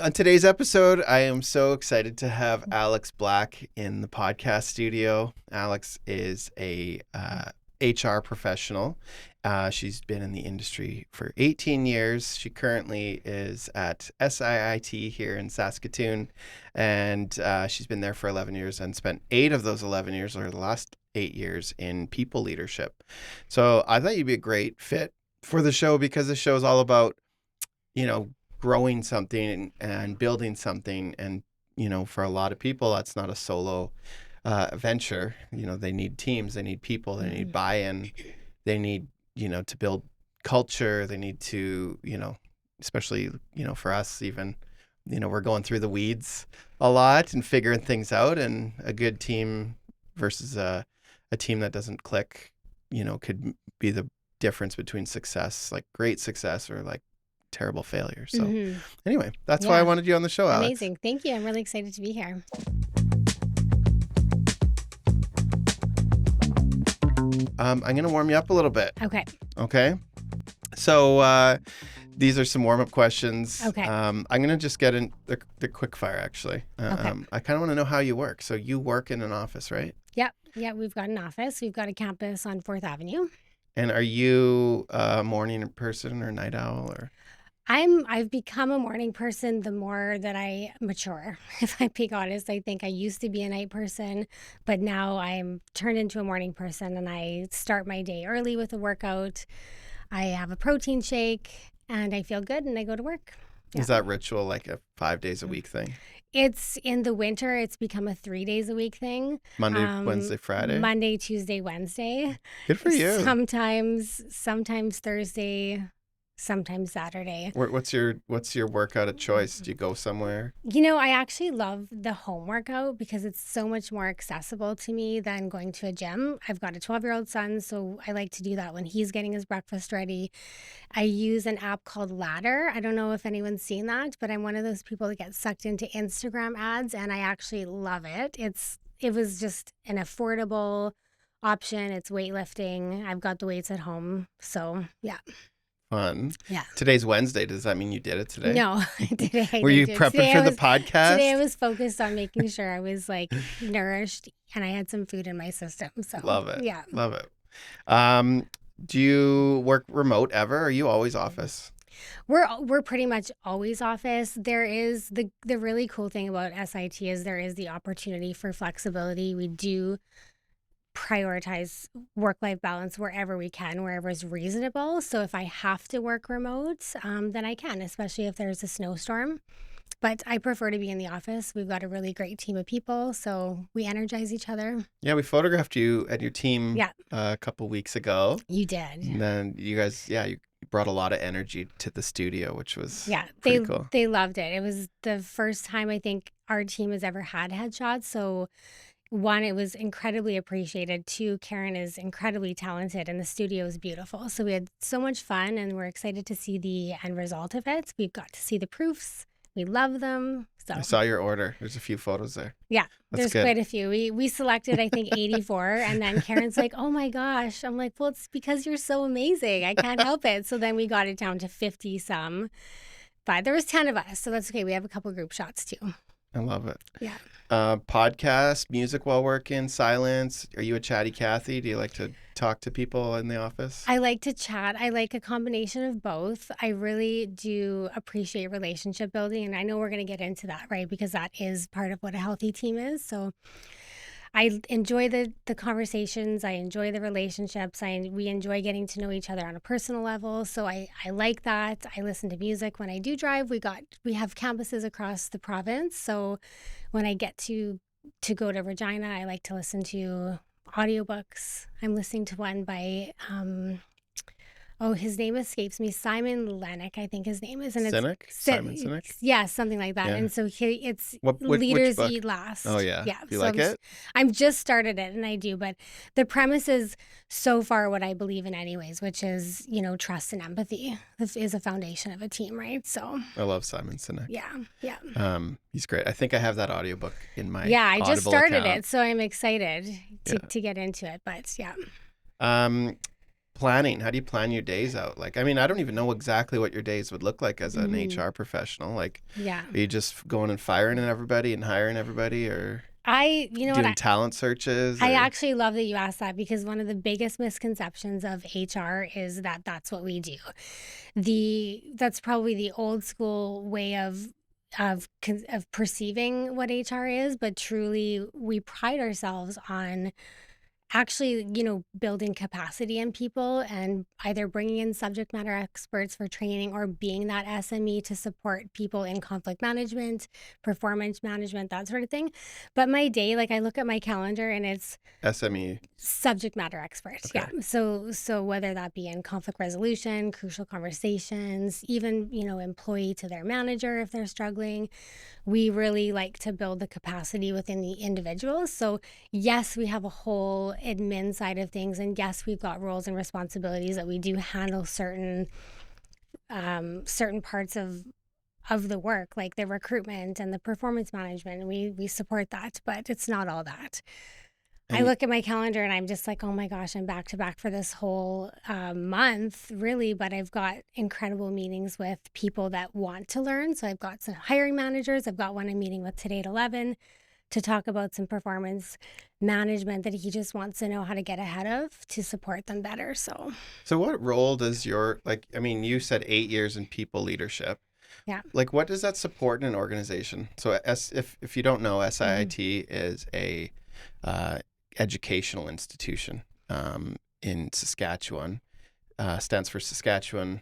On today's episode, I am so excited to have Alex Black in the podcast studio. Alex is a HR professional. She's been in the industry for 18 years. She currently is at SIIT here in Saskatoon, and she's been there for 11 years and spent 8 of those 11 years, or the last 8 years, in people leadership. So I thought you'd be a great fit for the show because the show is all about, growing something and building something. And, for a lot of people, that's not a solo venture. They need teams, they need people, they need buy-in, they need, to build culture. They need to, especially, for us even, we're going through the weeds a lot and figuring things out, and a good team versus a team that doesn't click, could be the difference between success, like great success, or like terrible failure. So anyway, that's why I wanted you on the show, Alex. Amazing. Thank you. I'm really excited to be here. I'm going to warm you up a little bit. Okay. So these are some warm-up questions. Okay. I'm going to just get in the quick fire, actually. I kind of want to know how you work. So you work in an office, right? Yep. Yeah, we've got an office. We've got a campus on 4th Avenue. And are you a morning person or night owl, or? I've become a morning person the more that I mature. If I'm being honest, I think I used to be a night person, but now I'm turned into a morning person, and I start my day early with a workout. I have a protein shake, and I feel good, and I go to work. Yeah. Is that ritual like a 5 days a week thing? It's in the winter, it's become a 3 days a week thing. Monday, Wednesday, Friday? Monday, Tuesday, Wednesday. Good for you. Sometimes Thursday, sometimes Saturday. What's your workout of choice? Do you go somewhere? I actually love the home workout because it's so much more accessible to me than going to a gym. I've got a 12-year-old son, so I like to do that when he's getting his breakfast ready. I use an app called Ladder. I don't know if anyone's seen that, but I'm one of those people that get sucked into Instagram ads, and I actually love it. It was just an affordable option. It's weightlifting. I've got the weights at home, so yeah. Fun. Yeah. Today's Wednesday. Does that mean you did it today? No, today I Were you didn't. prepping for the podcast? Today I was focused on making sure I was nourished and I had some food in my system. So love it. Yeah. Love it. Do you work remote ever? Or are you always office? We're pretty much always office. There is the really cool thing about SIT is there is the opportunity for flexibility. We do prioritize work-life balance wherever we can, wherever is reasonable. So if I have to work remote, then I can, especially if there's a snowstorm. But I prefer to be in the office. We've got a really great team of people, so we energize each other. Yeah, we photographed you and your team a couple weeks ago. You did. And then you guys, you brought a lot of energy to the studio, which was pretty cool. They loved it. It was the first time I think our team has ever had headshots. So 1, it was incredibly appreciated. 2, Karen is incredibly talented and the studio is beautiful. So we had so much fun and we're excited to see the end result of it. We've got to see the proofs. We love them. So I saw your order. There's a few photos there. Yeah, That's there's good. quite a few. We selected, I think, 84. And then Karen's like, oh my gosh. I'm like, well, it's because you're so amazing. I can't help it. So then we got it down to 50 some. But there was 10 of us. So that's okay. We have a couple group shots too. I love it. Yeah. Podcast, music while working, silence. Are you a chatty Cathy? Do you like to talk to people in the office? I like to chat. I like a combination of both. I really do appreciate relationship building. And I know we're going to get into that, right? Because that is part of what a healthy team is. So I enjoy the conversations. I enjoy the relationships. We enjoy getting to know each other on a personal level. So I like that. I listen to music when I do drive. We have campuses across the province. So when I get to go to Regina, I like to listen to audiobooks. I'm listening to one by his name escapes me. Simon Lennox, I think his name is. And Sinek? Simon Sinek? Yeah, something like that. Yeah. And so it's which Leaders book? Eat Last. Oh, yeah. Yeah. Do you like it? I'm just started it, and I do. But the premise is so far what I believe in anyways, which is, trust and empathy. This is a foundation of a team, right? So I love Simon Sinek. Yeah. He's great. I think I have that audiobook in my I just started account. it, so I'm excited to get into it. But yeah. planning? How do you plan your days out? Like, I mean, I don't even know exactly what your days would look like as an HR professional. Like, Yeah. are you just going and firing everybody and hiring everybody, or You know what, doing talent searches? I Or actually love that you asked that, because one of the biggest misconceptions of HR is that that's what we do. That's probably the old school way of perceiving what HR is, but truly we pride ourselves on actually, building capacity in people and either bringing in subject matter experts for training or being that SME to support people in conflict management, performance management, that sort of thing. But my day, like I look at my calendar and it's SME? subject matter expert. Okay. Yeah. So whether that be in conflict resolution, crucial conversations, even, employee to their manager if they're struggling, we really like to build the capacity within the individuals. So yes, we have a whole admin side of things, and yes, we've got roles and responsibilities that we do handle certain parts of the work, like the recruitment and the performance management. We support that, but it's not all that. I look at my calendar and I'm just like, oh my gosh, I'm back to back for this whole month, really. But I've got incredible meetings with people that want to learn. So I've got some hiring managers. I've got one I'm meeting with today at 11 to talk about some performance management that he just wants to know how to get ahead of to support them better. So what role does you said 8 years in people leadership. yeah. Like, what does that support in an organization? So if you don't know, SIIT is a educational institution in Saskatchewan. Stands for Saskatchewan.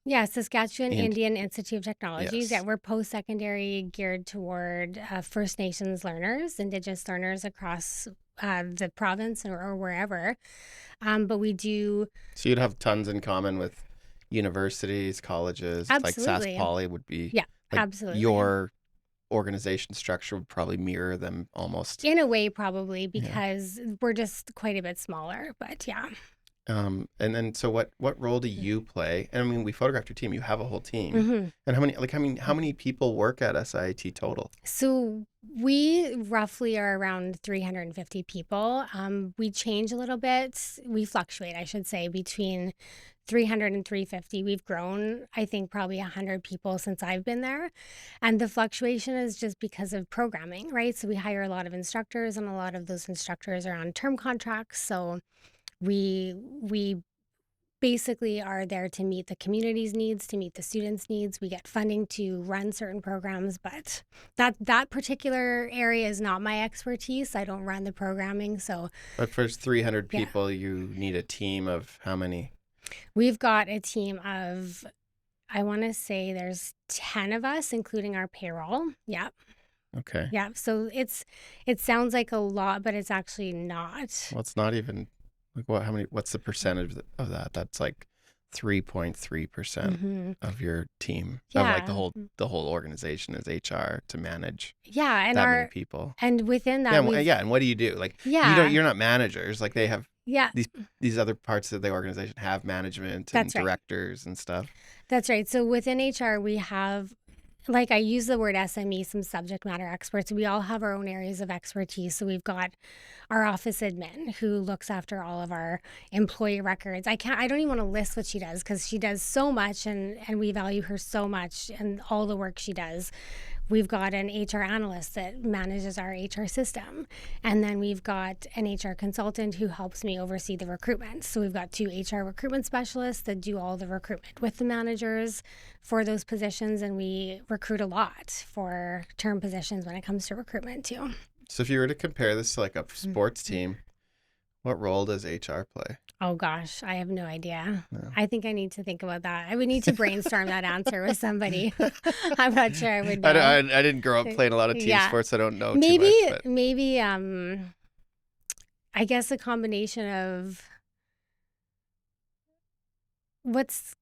Yeah, Saskatchewan Indian Institute of Technologies. Yes. Yeah, we're post-secondary geared toward First Nations learners, Indigenous learners across the province or wherever. But we do. So you'd have tons in common with universities, colleges. Absolutely. Like Sask Poly would be. Yeah, like absolutely. Your organization structure would probably mirror them almost. In a way, probably, because we're just quite a bit smaller. But yeah. And then, so what role do you play? And I mean, we photographed your team. You have a whole team. Mm-hmm. And how many people work at SIIT total? So we roughly are around 350 people. We change a little bit. We fluctuate, I should say, between 300 and 350. We've grown, I think, probably 100 people since I've been there. And the fluctuation is just because of programming, right? So we hire a lot of instructors, and a lot of those instructors are on term contracts. So we basically are there to meet the community's needs, to meet the students' needs. We get funding to run certain programs, but that particular area is not my expertise. I don't run the programming. So, But for 300 people, you need a team of how many? We've got a team of, I want to say there's 10 of us, including our payroll. Yeah. Okay. Yeah. So it sounds like a lot, but it's actually not. Well, it's not even like what's the percentage of that? That's like 3.3% of your team. Yeah. Of like the whole organization is HR to manage. Yeah. And that many people. And within that, and what do you do? Like, you're not managers. Like, they have these other parts of the organization have management and directors and stuff. That's right. So within HR, we have, like, I use the word SME, some subject matter experts. We all have our own areas of expertise. So we've got our office admin who looks after all of our employee records. I don't even want to list what she does, because she does so much, and we value her so much and all the work she does. We've got an HR analyst that manages our HR system. And then we've got an HR consultant who helps me oversee the recruitment. So we've got 2 HR recruitment specialists that do all the recruitment with the managers for those positions. And we recruit a lot for term positions when it comes to recruitment too. So if you were to compare this to like a sports team, what role does HR play? Oh gosh, I have no idea. No. I think I need to think about that. I would need to brainstorm that answer with somebody. I'm not sure I would know. I didn't grow up playing a lot of team sports. I don't know too much. Maybe I guess a combination of what's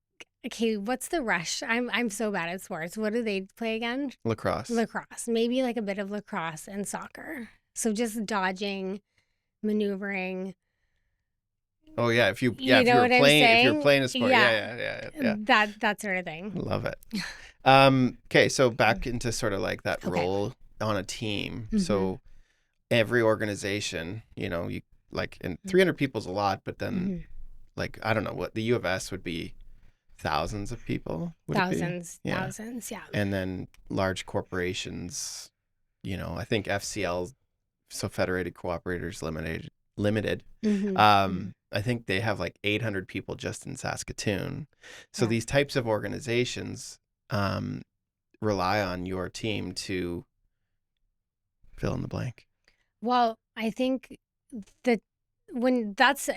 the rush? I'm so bad at sports. What do they play again? Lacrosse. Maybe like a bit of lacrosse and soccer. So just dodging, maneuvering. Oh yeah, if you were playing a sport, yeah. That sort of thing. Love it. Okay, so back into sort of like that role on a team. Mm-hmm. So every organization, you like, and 300 people is a lot, but then like, I don't know, what the U of S would be thousands of people, would it be? Thousands, Yeah. thousands, yeah. And then large corporations, I think FCL, so Federated Cooperators Limited. I think they have like 800 people just in Saskatoon. So Yeah. these types of organizations rely on your team to fill in the blank. Well, I think that that's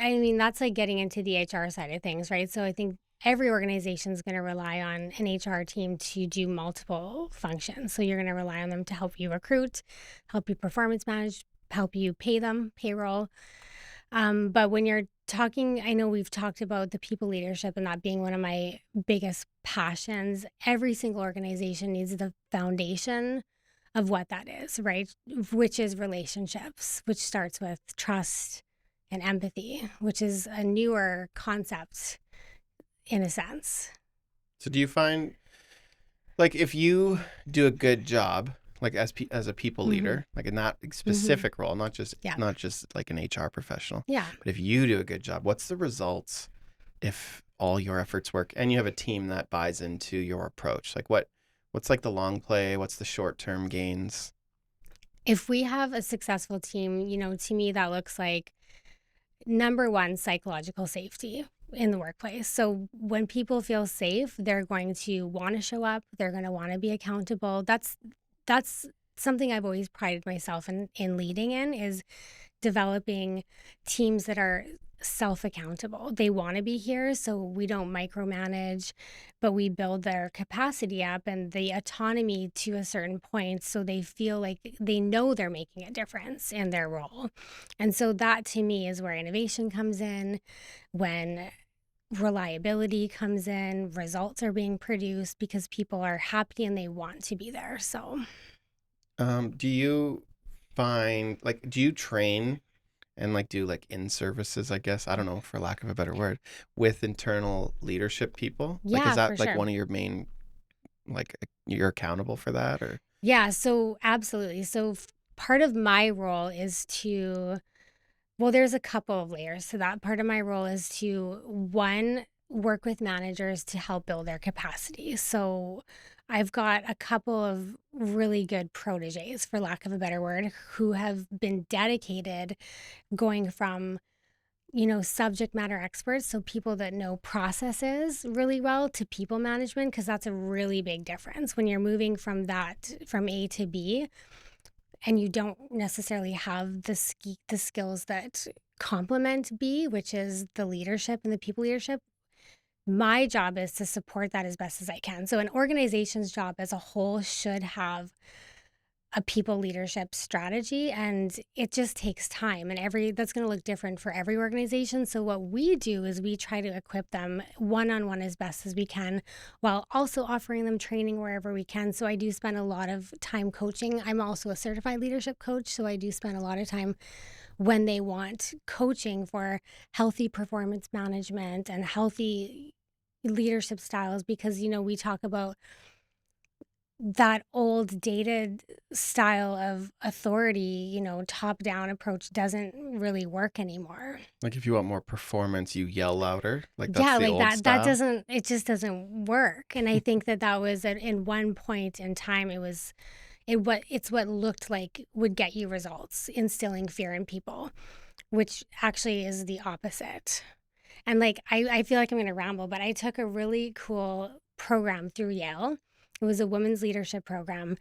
like getting into the HR side of things, right? So I think every organization is going to rely on an HR team to do multiple functions. So you're going to rely on them to help you recruit, help you performance manage, help you pay them, payroll. But when you're talking, I know we've talked about the people leadership and that being one of my biggest passions. Every single organization needs the foundation of what that is, right? Which is relationships, which starts with trust and empathy, which is a newer concept in a sense. So do you find, like, if you do a good job, like as a people Mm-hmm. leader, like in that Mm-hmm. specific role, not just Yeah. like an HR professional, Yeah. but if you do a good job, what's the results if all your efforts work and you have a team that buys into your approach? Like what's like the long play? What's the short-term gains? If we have a successful team, to me, that looks like number one, psychological safety in the workplace. So when people feel safe, they're going to want to show up. They're going to want to be accountable. That's something I've always prided myself in leading in is developing teams that are self-accountable. They want to be here, so we don't micromanage, but we build their capacity up and the autonomy to a certain point so they feel like they know they're making a difference in their role. And so that to me is where innovation comes in, when reliability comes in, results are being produced because people are happy and they want to be there. So Do you find, like, do you train and like do like in services, I guess, I don't know, for lack of a better word, with internal leadership people? Like, is yeah, for that like sure. one of your main, like, you're accountable for that, or? Yeah, so absolutely. So part of my role is well, there's a couple of layers to that. Part of my role is to, one, work with managers to help build their capacity. So I've got a couple of really good proteges, for lack of a better word, who have been dedicated going from subject matter experts, so people that know processes really well, to people management, because that's a really big difference when you're moving from A to B and you don't necessarily have the skills that complement B, which is the leadership and the people leadership. My job is to support that as best as I can. So an organization's job as a whole should have a people leadership strategy, and it just takes time, and every that's going to look different for every organization. So what we do is we try to equip them one-on-one as best as we can, while also offering them training wherever we can. So I do spend a lot of time coaching. I'm also a certified leadership coach, so I do spend a lot of time when they want coaching for healthy performance management and healthy leadership styles, because we talk about that old dated style of authority, top down approach doesn't really work anymore. Like, if you want more performance, you yell louder. Like, that's Yeah, the like old that style. doesn't, it just doesn't work. And I think that was in one point in time, it's what looked like would get you results, instilling fear in people, which actually is the opposite. And like, I feel like I'm going to ramble, but I took a really cool program through Yale. It was a women's leadership program.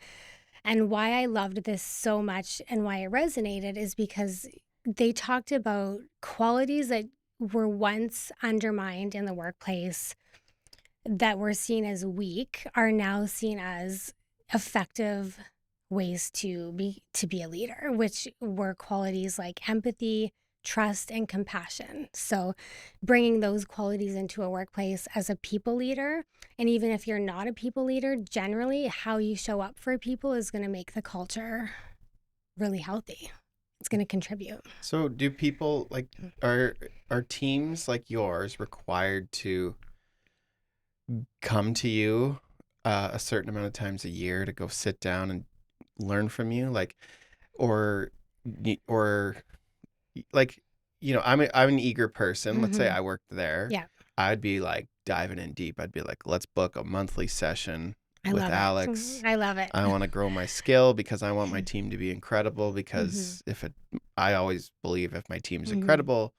And why I loved this so much and why it resonated is because they talked about qualities that were once undermined in the workplace, that were seen as weak, are now seen as effective ways to be a leader, which were qualities like empathy, trust, and compassion. So bringing those qualities into a workplace as a people leader, and even if you're not a people leader, generally how you show up for people is going to make the culture really healthy. It's going to contribute. So do people, like, are teams like yours required to come to you a certain amount of times a year to go sit down and learn from you, like, or or like, I'm an eager person. Let's say Mm-hmm. I worked there. Yeah, I'd be like diving in deep. I'd be like, let's book a monthly session I with love it. Alex. I love it. I want to grow my skill because I want my team to be incredible. Mm-hmm. Because I always believe if my team's Mm-hmm. incredible,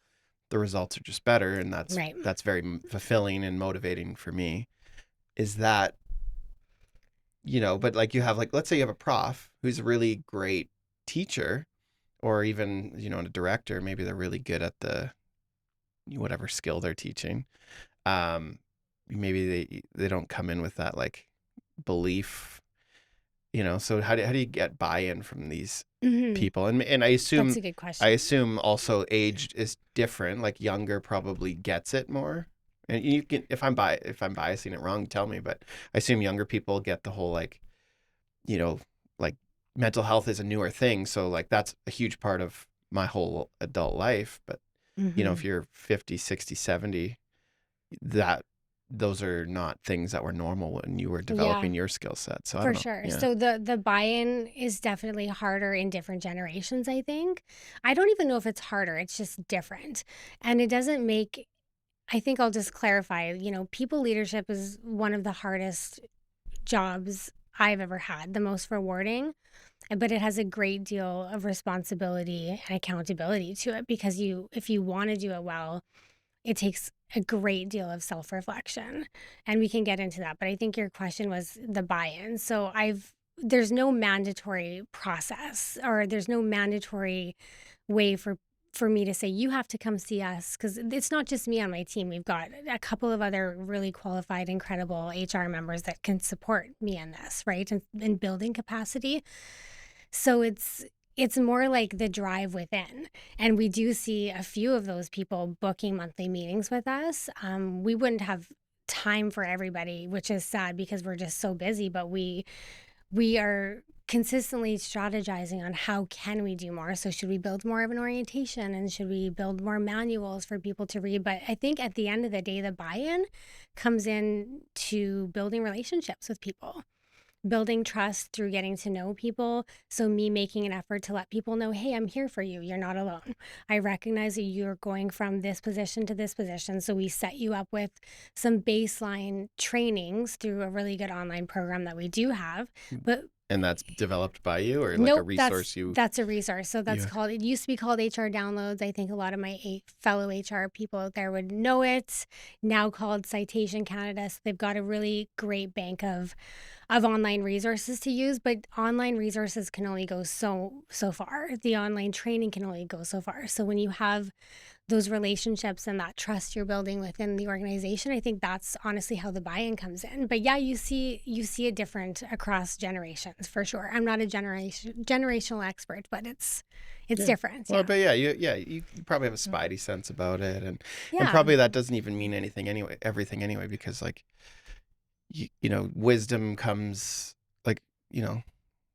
the results are just better, and Right. that's very fulfilling and motivating for me. Is that but like you have like let's say you have a prof who's a really great teacher, or even a director. Maybe they're really good at the whatever skill they're teaching. um Maybe they don't come in with that like belief. So how do you get buy-in from these Mm-hmm. people? And That's a I good question. assume also age is different. Like younger probably gets it more. And you can, if I'm biasing it wrong, tell me. But I assume younger people get the whole like you know like mental health is a newer thing. So like that's a huge part of my whole adult life. But Mm-hmm. if you're 50, 60, 70, that those are not things that were normal when you were Yeah. developing your skill set. So I For don't know. sure. Yeah. So the buy-in is definitely harder in different generations, I think. I don't even know if it's harder, it's just different. And it doesn't make I think I'll just clarify, people leadership is one of the hardest jobs I've ever had, the most rewarding, but it has a great deal of responsibility and accountability to it because if you want to do it well, it takes a great deal of self-reflection, and we can get into that. But I think your question was the buy-in. So there's no mandatory process, or there's no mandatory way for me to say you have to come see us, because it's not just me on my team. We've got a couple of other really qualified, incredible HR members that can support me in this, right? And in building capacity. So it's more like the drive within. And we do see a few of those people booking monthly meetings with us. We wouldn't have time for everybody, which is sad because we're just so busy, but we are consistently strategizing on how can we do more. So should we build more of an orientation, and should we build more manuals for people to read? But I think at the end of the day, the buy-in comes in to building relationships with people, building trust through getting to know people. So me making an effort to let people know, hey, I'm here for you. You're not alone. I recognize that you're going from this position to this position. So we set you up with some baseline trainings through a really good online program that we do have. But And that's developed by you, or like a nope, resource that's a resource. So that's you called, it used to be called HR Downloads. I think a lot of my fellow HR people out there would know it. Now called Citation Canada. So they've got a really great bank of online resources to use, but online resources can only go so far. The online training can only go so far. So when you have those relationships and that trust you're building within the organization, I think that's honestly how the buy-in comes in. But yeah, you see it different across generations for sure. I'm not a generational expert, but it's yeah. different. Well, Yeah. but you probably have a spidey sense about it, and Yeah. probably that doesn't even mean everything anyway, because like wisdom comes like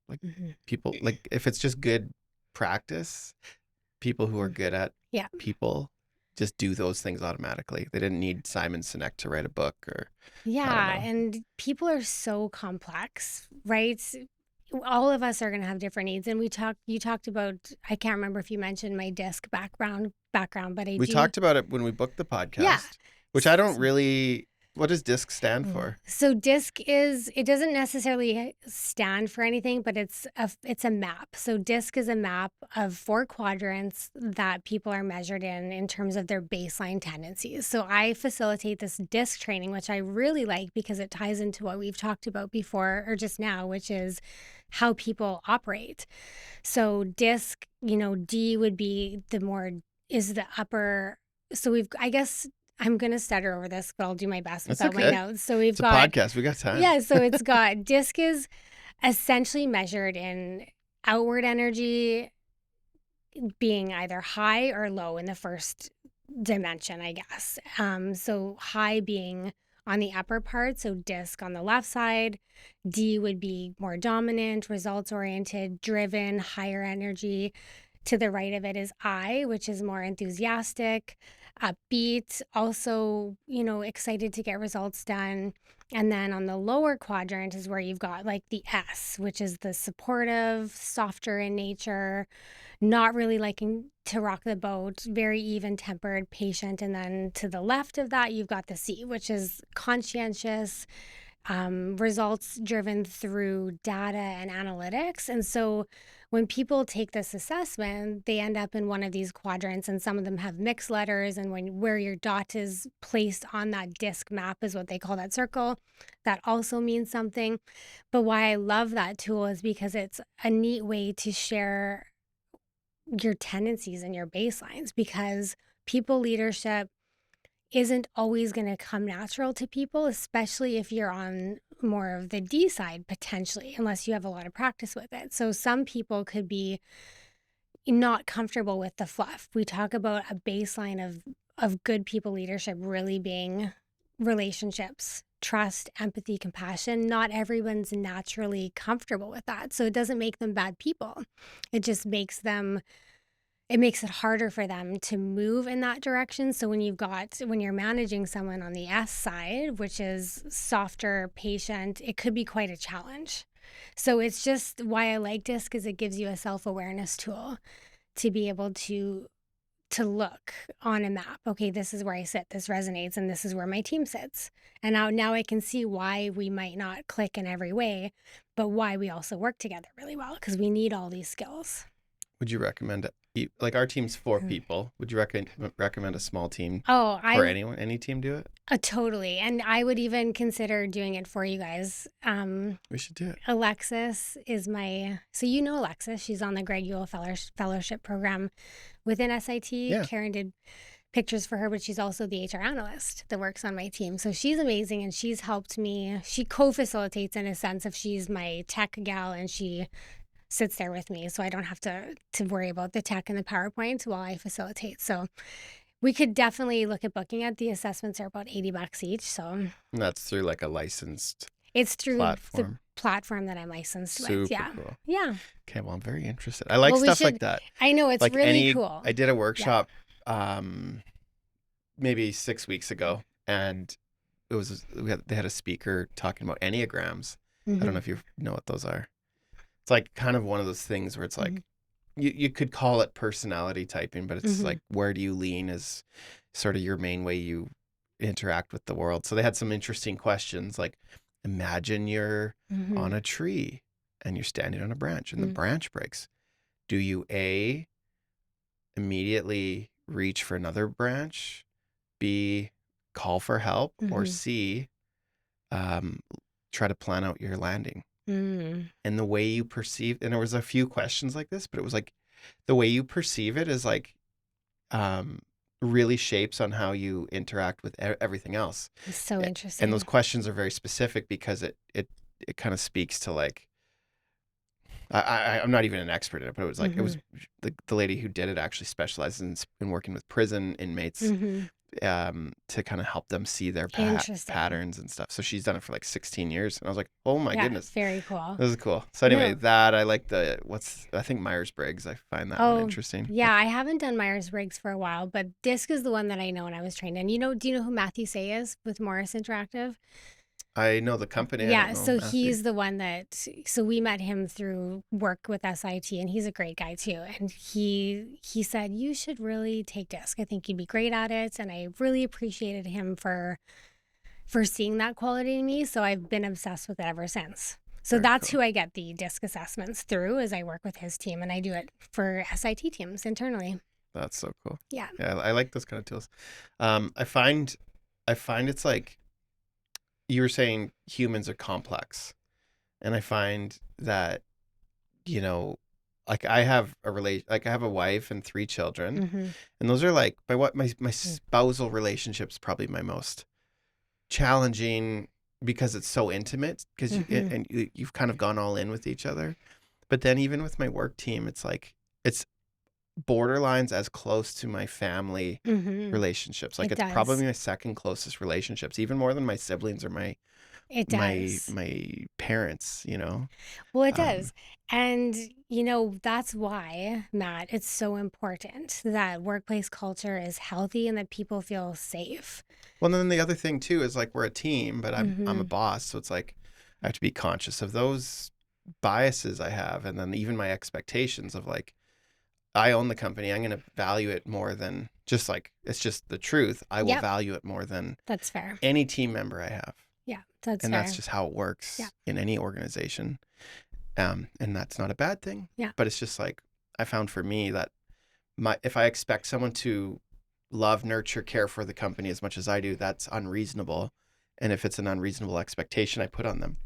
like Mm-hmm. people, like if it's just good practice, people who are good at Yeah. people just do those things automatically. They didn't need Simon Sinek to write a book, or I don't Yeah, know. and people are so complex, right? All of us are going to have different needs, and you talked about, I can't remember if you mentioned my disc background, but I We do. talked about it when we booked the Yeah. podcast, which I don't really. What does DISC stand for? So DISC it doesn't necessarily stand for anything, but it's a map. So DISC is a map of 4 quadrants that people are measured in terms of their baseline tendencies. So I facilitate this DISC training, which I really like because it ties into what we've talked about before or just now, which is how people operate. So DISC, D would be is the upper. So I guess I'm going to stutter over this, but I'll do my best That's without my okay. notes. So we've It's a got, podcast. We got time. yeah, so it's got DISC is essentially measured in outward energy being either high or low in the first dimension, I guess. So high being on the upper part, so DISC on the left side. D would be more dominant, results oriented, driven, higher energy. To the right of it is I, which is more enthusiastic, upbeat, also, excited to get results done. And then on the lower quadrant is where you've got like the S, which is the supportive, softer in nature, not really liking to rock the boat, very even tempered, patient. And then to the left of that, you've got the C, which is conscientious, results driven through data and analytics. And so when people take this assessment, they end up in one of these quadrants, and some of them have mixed letters. And where your dot is placed on that disc map is what they call that circle. That also means something. But why I love that tool is because it's a neat way to share your tendencies and your baselines, because people leadership isn't always going to come natural to people, especially if you're on more of the D side, potentially, unless you have a lot of practice with it. So some people could be not comfortable with the fluff. We talk about a baseline of good people leadership really being relationships, trust, empathy, compassion. Not everyone's naturally comfortable with that. So it doesn't make them bad people. It just makes it harder for them to move in that direction. So when you're managing someone on the S side, which is softer, patient, it could be quite a challenge. So it's just why I like DISC, is it gives you a self-awareness tool to be able to look on a map. Okay, this is where I sit, this resonates, and this is where my team sits. And now I can see why we might not click in every way, but why we also work together really well, because we need all these skills. Would you recommend it? Like our team's 4 people. Would you recommend a small team Oh, or any team do it? Totally. And I would even consider doing it for you guys. We should do it. Alexis is so you know Alexis, she's on the Greg Ewell Fellowship program within SIT. Yeah. Karen did pictures for her, but she's also the HR analyst that works on my team. So she's amazing, and she's helped me. She co-facilitates in a sense of she's my tech gal, and she sits there with me, so I don't have to worry about the tech and the PowerPoint while I facilitate. So we could definitely look at booking it. The assessments are about $80 each. So And that's through like a licensed it's through platform. the platform that I'm licensed with. Super Yeah. cool. Yeah. Okay, well, I'm very interested. I like stuff like that. I know, it's like really cool. I did a workshop maybe 6 weeks ago, and they had a speaker talking about Enneagrams. I don't know if you know what those are. It's like kind of one of those things where it's like you could call it personality typing, but it's like, where do you lean is sort of your main way you interact with the world. So they had some interesting questions, like imagine you're on a tree and you're standing on a branch and the branch breaks. Do you A, immediately reach for another branch, B, call for help, or C, try to plan out your landing? And the way you perceive, and there was a few questions like this, but it was like the way you perceive it is like really shapes on how you interact with everything else. It's so interesting. And those questions are very specific because it kind of speaks to like, I'm not even an expert in it, but it was like, it was the lady who did it actually specializes in working with prison inmates to kind of help them see their patterns and stuff. So she's done it for like 16 years. And I was like, oh my goodness. Very cool. This is cool. So anyway, that I like I think Myers-Briggs. I find that one interesting. Yeah, I haven't done Myers-Briggs for a while, but DISC is the one that I know and I was trained in. Do you know who Matthew Say is with Morris Interactive? I know the company. Yeah, so he's the one so we met him through work with SIT, and he's a great guy too. And he said, you should really take DISC. I think you'd be great at it. And I really appreciated him for seeing that quality in me. So I've been obsessed with it ever since. So that's who I get the DISC assessments through, is I work with his team, and I do it for SIT teams internally. That's so cool. Yeah. Yeah, I like those kind of tools. I find it's like, you were saying humans are complex, and I find that, like I have a wife and 3 children, and those are like my spousal relationship's probably my most challenging, because it's so intimate, because you've kind of gone all in with each other. But then even with my work team, it's like it's borderlines as close to my family relationships. Like it's probably my second closest relationships, even more than my siblings or my It my does. my parents, you know. Well, it Um, does. And, that's why, Matt, it's so important that workplace culture is healthy and that people feel safe. well, then the other thing too is like we're a team, but I'm a Mm-hmm. boss, so it's like I have to be conscious of those biases I have, and then even my expectations of like I own the company. I'm going to value it more than just like it's just the truth. I will Yep, value it more than that's fair. any team member I have. Yeah, that's And that's fair. just how it Yeah, works in any organization. And that's not a bad thing, yeah. but it's just like I found for me that if I expect someone to love, nurture, care for the company as much as I do, that's unreasonable. And if it's an unreasonable expectation I put on them,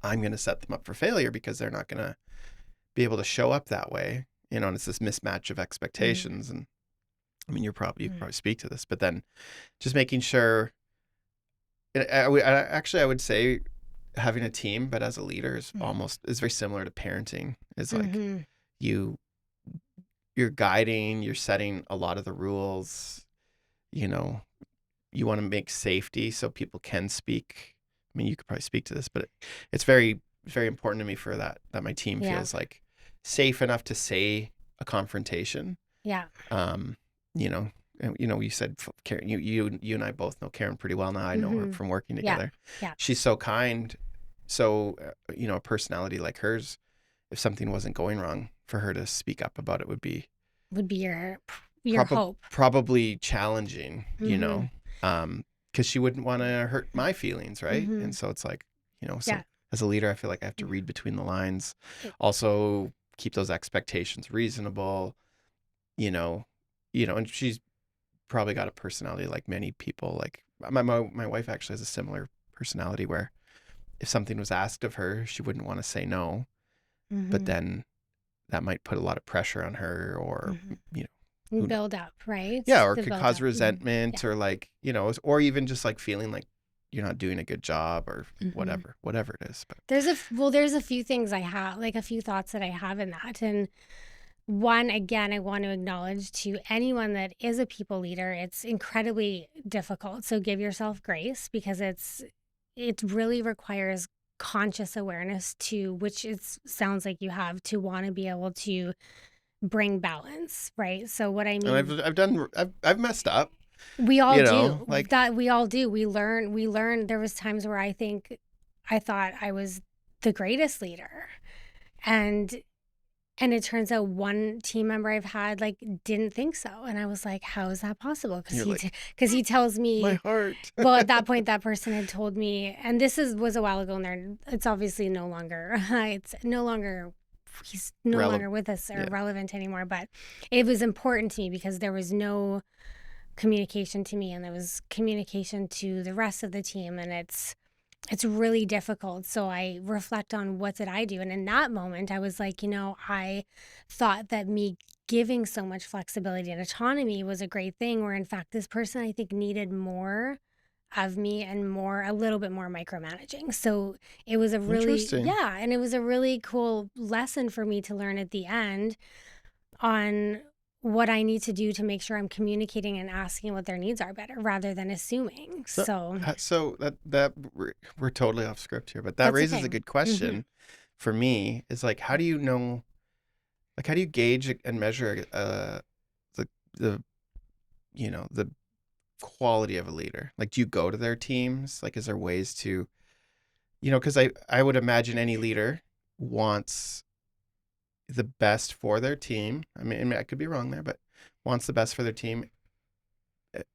I'm going to set them up for failure because they're not going to be able to show up that way. And it's this mismatch of Mm-hmm. expectations. And I mean, you could probably speak to this, but then just making sure. I would say having a team, but as a leader is very similar to parenting. It's like Mm-hmm. you you're guiding, you're setting a lot of the rules. You know, you want to make safety so people can speak. I mean, you could probably speak to this, but it's very important to me for that my team Yeah, feels like safe enough to say a confrontation. yeah. Um, you know, you said Karen, you and I both know Karen pretty well now. I know her Mm-hmm. from working Yeah, together. yeah. She's so kind, so a personality like hers. If something wasn't going wrong, for her to speak up about it would be Would be your hope. probably challenging. Mm-hmm. Because she wouldn't want to hurt my feelings, right? Mm-hmm. And so it's like, so Yeah. as a leader, I feel like I have to read between the lines. It- Also, keep those expectations reasonable. You know, and she's probably got a personality like many people. Like my wife actually has a similar personality where if something was asked of her, she wouldn't want to say no, but mm-hmm. then that might put a lot of pressure on her, or Mm-hmm. you know, And who build up, right? yeah, or The could build cause up. Mm-hmm. resentment, Yeah. or like or even just like feeling like you're not doing a good job, or Mm-hmm. whatever it is. But There's a few things I have, like a few thoughts that I have in that. And one, again, I want to acknowledge to anyone that is a people leader, it's incredibly difficult. So give yourself grace because it really requires conscious awareness to which it sounds like you have to want to be able to bring balance, right? So what I and mean, I've messed up, we all do like that. We all do. We learn. There was times where I thought I was the greatest leader, and and it turns out one team member I've had like didn't think so, and I was like, how is that possible? Because you're like because he tells my me. heart. Well, at that point, that person had told me, and was a while ago, and it's obviously no longer. It's no longer. He's no Relevant. longer with us or Yeah, relevant anymore. But it was important to me because there was no communication to me and there was communication to the rest of the team, and it's really difficult. So I reflect on what did I do, and in that moment I was like, I thought that me giving so much flexibility and autonomy was a great thing, where in fact this person I think needed more of me and a little bit more micromanaging. So it was a really, interesting. yeah, and it was a really cool lesson for me to learn at the end on what I need to do to make sure I'm communicating and asking what their needs are better rather than assuming. So, So so that we're totally off script here, but that that's raises okay. a good Hmm. question for me. Is like, how do you know? Like, how do you gauge and measure the the the quality of a leader? Like, do you go to their teams? Like, is there ways to because I would imagine any leader wants the best for their team. I could be wrong there, but wants the best for their team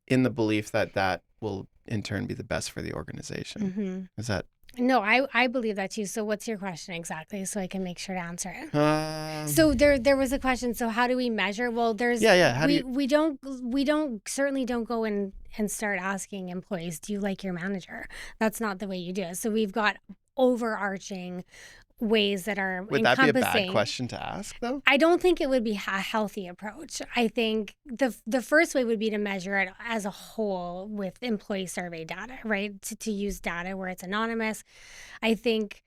in the belief that that will in turn be the best for the organization. Hmm. Is that No, I believe that too. So what's your question exactly so I can make sure to answer it? um So there was a question. So how do we measure? Well, yeah, how do you we don't certainly don't go in and start asking employees, do you like your manager? That's not the way you do it. So we've got overarching ways that are would that be a bad encompassing. question to ask though? I don't think it would be a healthy approach. I think the first way would be to measure it as a whole with employee survey data, right? To use data where it's anonymous. I think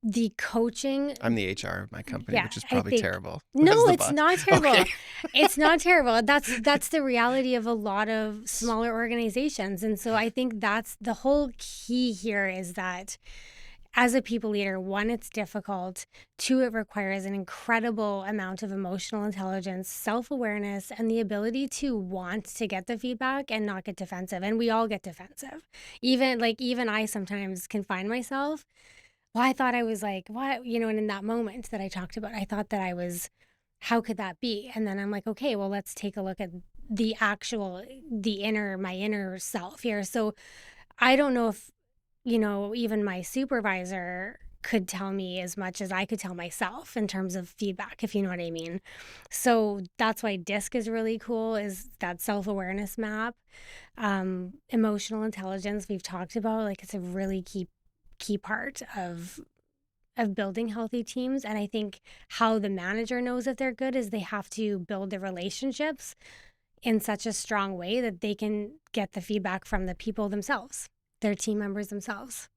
the coaching, I'm the HR of my company, yeah, which is I probably think terrible. no, As the it's boss. not terrible. Okay. It's not terrible. That's the reality of a lot of smaller organizations. And so I think that's the whole key here, is that as a people leader, one, it's difficult. Two, it requires an incredible amount of emotional intelligence, self-awareness, and the ability to want to get the feedback and not get defensive. And we all get defensive. Even I sometimes can find myself, well, I thought I was like, what? And in that moment that I talked about, I thought that I was, how could that be? And then I'm like, okay, well, let's take a look at my inner self here. So I don't know if, even my supervisor could tell me as much as I could tell myself in terms of feedback, if you know what I mean. So that's why DISC is really cool, is that self-awareness map. Emotional intelligence we've talked about, like, it's a really key part of building healthy teams. And I think how the manager knows if they're good is they have to build the relationships in such a strong way that they can get the feedback from the people themselves, their team members themselves.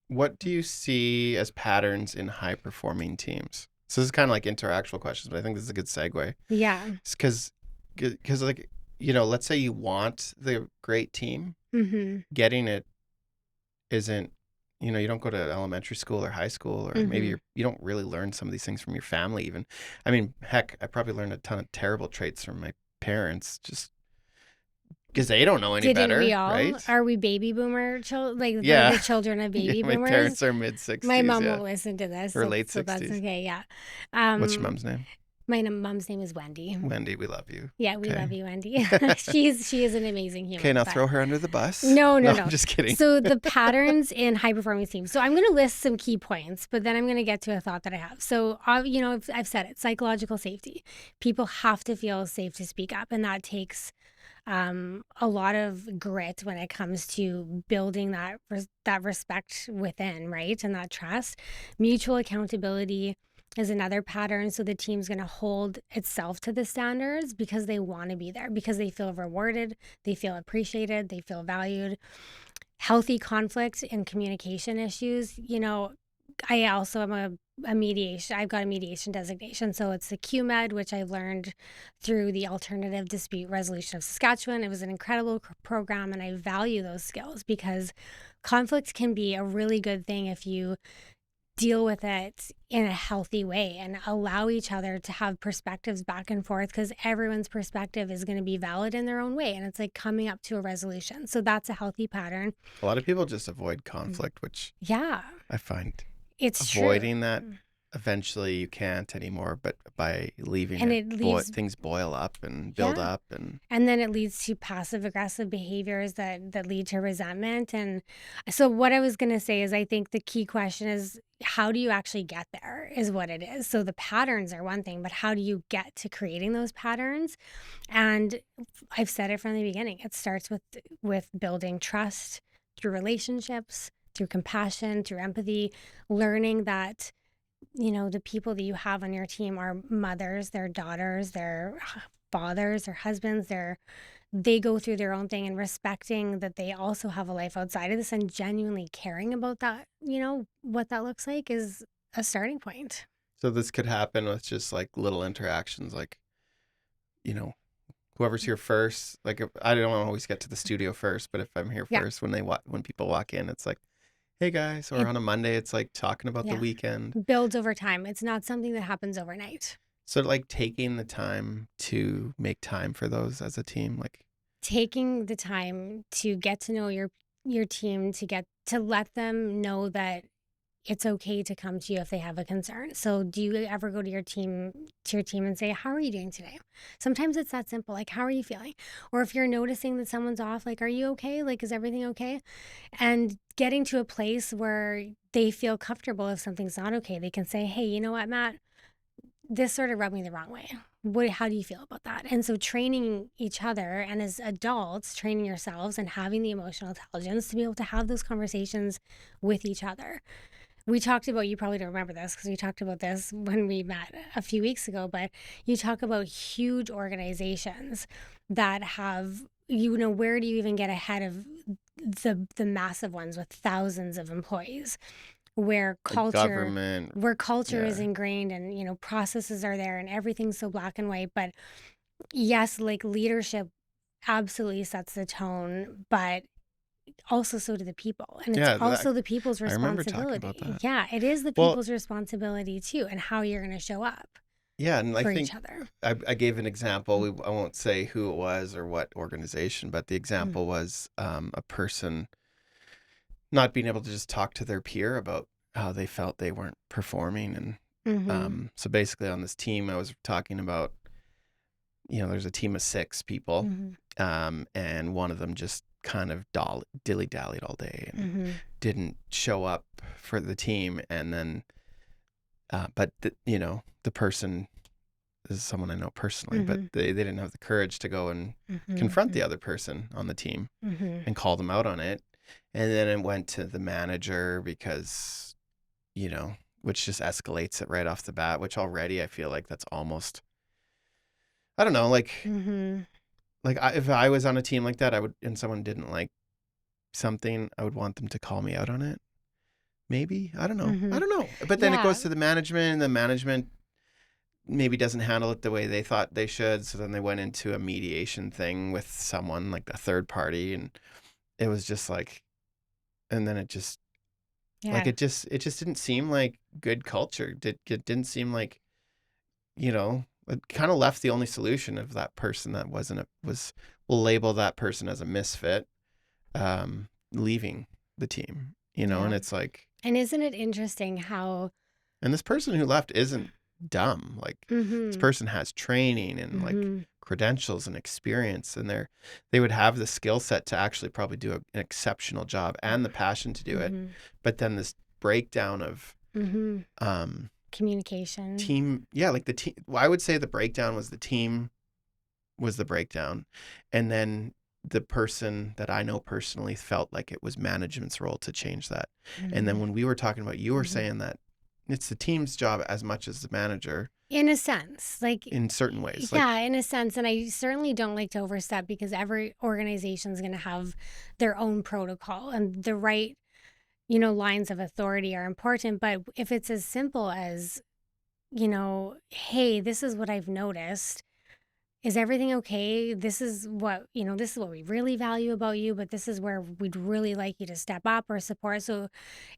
What do you see as patterns in high performing teams? So this is kind of like interactual questions, but I think this is a good segue. Yeah. Because like, let's say you want the great team, Mm-hmm. getting it isn't, you don't go to elementary school or high school, or maybe Mm-hmm. you don't really learn some of these things from your family even. I mean, heck, I probably learned a ton of terrible traits from my parents just because they don't know any Didn't we better, all? right? Are we baby boomer children? Like, we're Yeah. the children of baby My boomers? parents are mid 60s, My mom yeah. won't listen to this, Or late so that's 60s. okay. Yeah. What's your mom's name? My mom's name is Wendy. Wendy, we love you. Yeah, we Okay. love you, Wendy. She is an amazing human. Okay, now but- throw her under the bus. No. I'm just kidding. So the patterns in high performing teams. So I'm going to list some key points, but then I'm going to get to a thought that I have. So, I've said it, psychological safety. People have to feel safe to speak up, and that takes a lot of grit when it comes to building that respect within, right? And that trust. Mutual accountability is another pattern. So the team's going to hold itself to the standards because they want to be there, because they feel rewarded, they feel appreciated, they feel valued. Healthy conflict and communication issues. I also am I've got a mediation designation. So it's the QMed, which I've learned through the Alternative Dispute Resolution of Saskatchewan. It was an incredible program, and I value those skills because conflict can be a really good thing if you deal with it in a healthy way and allow each other to have perspectives back and forth, because everyone's perspective is going to be valid in their own way, and it's like coming up to a resolution. So that's a healthy pattern. A lot of people just avoid conflict, which Yeah, I find it's avoiding true. that eventually you can't anymore, but by leaving And it, it leaves things boil up and build Yeah. up, and And then it leads to passive aggressive behaviors that lead to resentment. And so what I was going to say is, I think the key question is, how do you actually get there is what it is. So the patterns are one thing, but how do you get to creating those patterns? And I've said it from the beginning, it starts with building trust through relationships, through compassion, through empathy, learning that the people that you have on your team are mothers, their daughters, their fathers, their husbands, they go through their own thing, and respecting that they also have a life outside of this, and genuinely caring about that, what that looks like, is a starting point. so this could happen with just like little interactions, like, whoever's here first. Like, I don't always get to the studio first, but if I'm here Yeah. first, when people walk in, it's like, hey guys, or It- on a Monday, it's like talking about the Yeah. weekend. Builds over time. It's not something that happens overnight. So like taking the time to make time for those as a team, like, Taking the time to get to know your team, to let them know that it's okay to come to you if they have a concern. So do you ever go to your team and say, how are you doing today? Sometimes it's that simple, like, how are you feeling? Or if you're noticing that someone's off, like, are you okay? Like, is everything okay? And getting to a place where they feel comfortable. If something's not okay, they can say, hey, you know what, Matt, this sort of rubbed me the wrong way. How do you feel about that? And so training each other, and as adults, training yourselves and having the emotional intelligence to be able to have those conversations with each other. We talked about, you probably don't remember this because we talked about this when we met a few weeks ago, but you talk about huge organizations that have, where do you even get ahead of the massive ones with thousands of employees? where Like culture government. where culture is Yeah. ingrained and processes are there and everything's so black and white. But yes, like leadership absolutely sets the tone, but also so do the people, and it's Yeah. also the people's I remember talking about responsibility. that. Yeah, it is the Well, people's responsibility too, and how you're going to show up yeah. And I for each think other. I gave an example. I won't say who it was or what organization, but the Mm-hmm. example was a person not being able to just talk to their peer about how they felt they weren't performing. And Mm-hmm. so basically on this team, I was talking about, there's a team of 6 people, Mm-hmm. and one of them just kind of dilly-dallied all day and Mm-hmm. didn't show up for the team. And then, but the person, this is someone I know personally, but Mm-hmm. they didn't have the courage to go and confront Mm-hmm. the other person on the team Mm-hmm. and call them out on it. And then it went to the manager because, which just escalates it right off the bat, which already I feel like that's almost, I don't know, Mm-hmm. if I was on a team like that, I would, and someone didn't like something, I would want them to call me out on it. Maybe. I don't know. Mm-hmm. I don't know. But then it Yeah. goes to the management, and the management maybe doesn't handle it the way they thought they should. So then they went into a mediation thing with someone like a third party, and it was just like, and then it just Yeah. it just didn't seem like good culture. It didn't seem like, it kind of left the only solution of that person that we'll label that person as a misfit, leaving the team, and Yeah. it's like, And isn't it interesting how and this person who left isn't dumb. Like, this mm-hmm. person has training and like Mm-hmm. credentials and experience, and they would have the skill set to actually probably do an exceptional job and the passion to do it. Mm-hmm. But then this breakdown of Mm-hmm. um Communication. team, yeah, like the team, well, I would say the breakdown was the team was the breakdown. And then the person that I know personally felt like it was management's role to change that. And then Mm-hmm. when we were talking about, you were Mm-hmm. saying that it's the team's job as much as the manager In a sense, like, in certain ways. Like, yeah, in a sense. And I certainly don't like to overstep because every organization is going to have their own protocol and the right, lines of authority are important. But if it's as simple as, hey, this is what I've noticed. Is everything okay? This is what we really value about you, but this is where we'd really like you to step up or support. So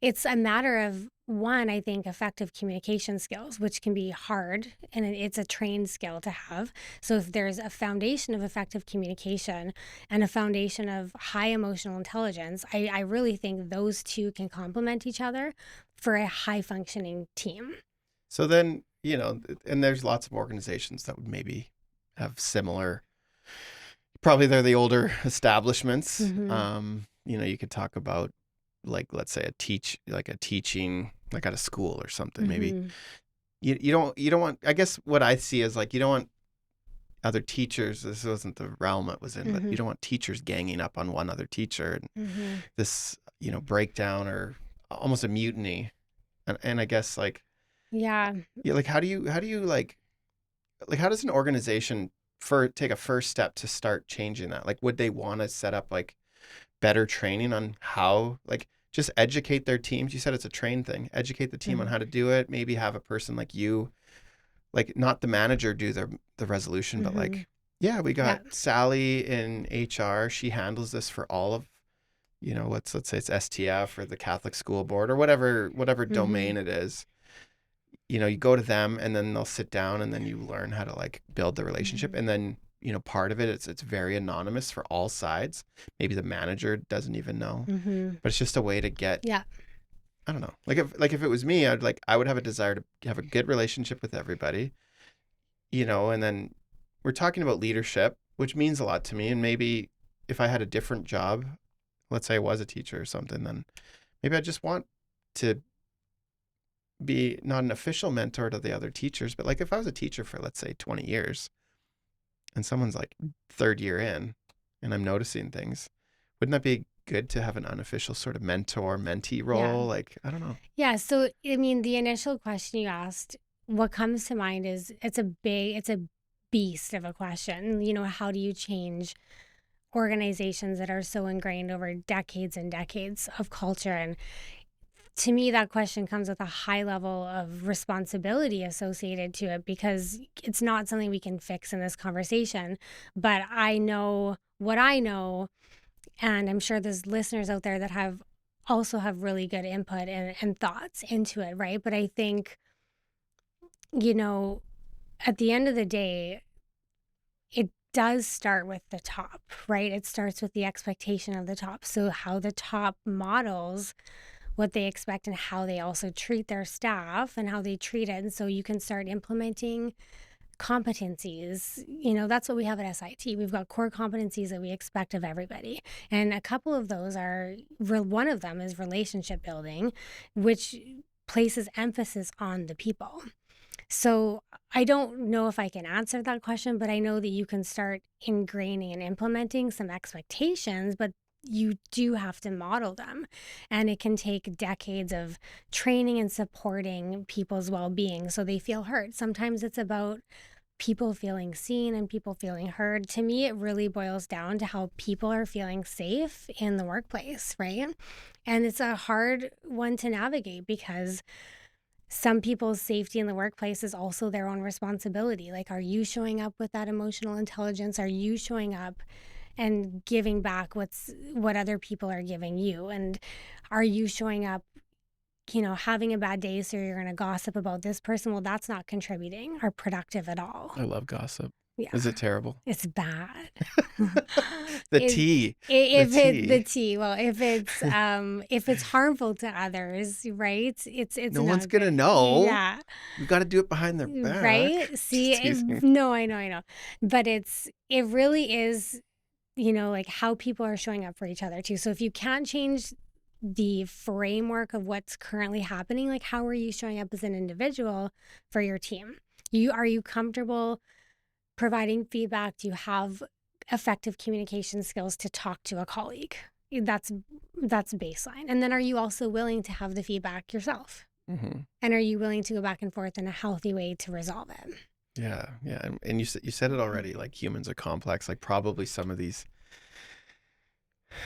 it's a matter of one, I think, effective communication skills, which can be hard and it's a trained skill to have. So if there's a foundation of effective communication and a foundation of high emotional intelligence, I really think those two can complement each other for a high functioning team. so then, and there's lots of organizations that would maybe have similar, probably they're the older establishments. Mm-hmm. You could talk about, like, let's say a teaching, like at a school or something. Maybe Mm-hmm. you don't want, I guess what I see is like, you don't want other teachers, this wasn't the realm it was in, but Mm-hmm. you don't want teachers ganging up on one other teacher, and Mm-hmm. this, breakdown or almost a mutiny. And I guess like, Yeah. yeah, like how do you like how does an organization take a first step to start changing that? Like, would they want to set up like better training on how, like, just educate their teams? You said it's a train thing. Educate the team on Mm-hmm. how to do it. Maybe have a person like you, like, not the manager do the resolution, but Mm-hmm. like, yeah, we Yeah. got Sally in HR. She handles this for all of, let's say it's STF or the Catholic School Board or whatever Mm-hmm. domain it is. You go to them, and then they'll sit down, and then you learn how to like build the relationship. Mm-hmm. And then, part of it's very anonymous for all sides. Maybe the manager doesn't even know, Mm-hmm. but it's just a way to get, Yeah. I don't know. Like if it was me, I would have a desire to have a good relationship with everybody, and then we're talking about leadership, which means a lot to me. And maybe if I had a different job, let's say I was a teacher or something, then maybe I just want to be not an official mentor to the other teachers, but like if I was a teacher for, let's say, 20 years, and someone's like third year in, and I'm noticing things, wouldn't that be good to have an unofficial sort of mentor mentee Yeah. role? Like, I don't know. Yeah. So, I mean, the initial question you asked, what comes to mind is it's a beast of a question. How do you change organizations that are so ingrained over decades and decades of culture? And to me, that question comes with a high level of responsibility associated to it, because it's not something we can fix in this conversation. But I know what I know, and I'm sure there's listeners out there that have really good input and thoughts into it, right? But I think, you know, at the end of the day, it does start with the top, right? It starts with the expectation of the top. So how the top models what they expect and how they also treat their staff and how they treat it. And so you can start implementing competencies. That's what we have at SIT. We've got core competencies that we expect of everybody. And a couple of those one of them is relationship building, which places emphasis on the people. So I don't know if I can answer that question, but I know that you can start ingraining and implementing some expectations, but you do have to model them. And it can take decades of training and supporting people's well-being so they feel heard. Sometimes it's about people feeling seen and people feeling heard. To me, it really boils down to how people are feeling safe in the workplace, right? And it's a hard one to navigate because some people's safety in the workplace is also their own responsibility. Like, are you showing up with that emotional intelligence? Are you showing up and giving back what other people are giving you? And are you showing up, having a bad day, so you're going to gossip about this person? Well, that's not contributing or productive at all. I love gossip. Yeah. Is it terrible? It's bad. The tea. The tea. Well, if it's harmful to others, right? It's No not one's gonna good. know. Yeah. We got to do it behind their back. Right? See, no, I know. But it really is, like how people are showing up for each other too. So if you can't change the framework of what's currently happening, like how are you showing up as an individual for your team? Are you comfortable providing feedback? Do you have effective communication skills to talk to a colleague? That's baseline. And then are you also willing to have the feedback yourself? Mm-hmm. And are you willing to go back and forth in a healthy way to resolve it? Yeah. And you said it already, like humans are complex. Like probably some of these,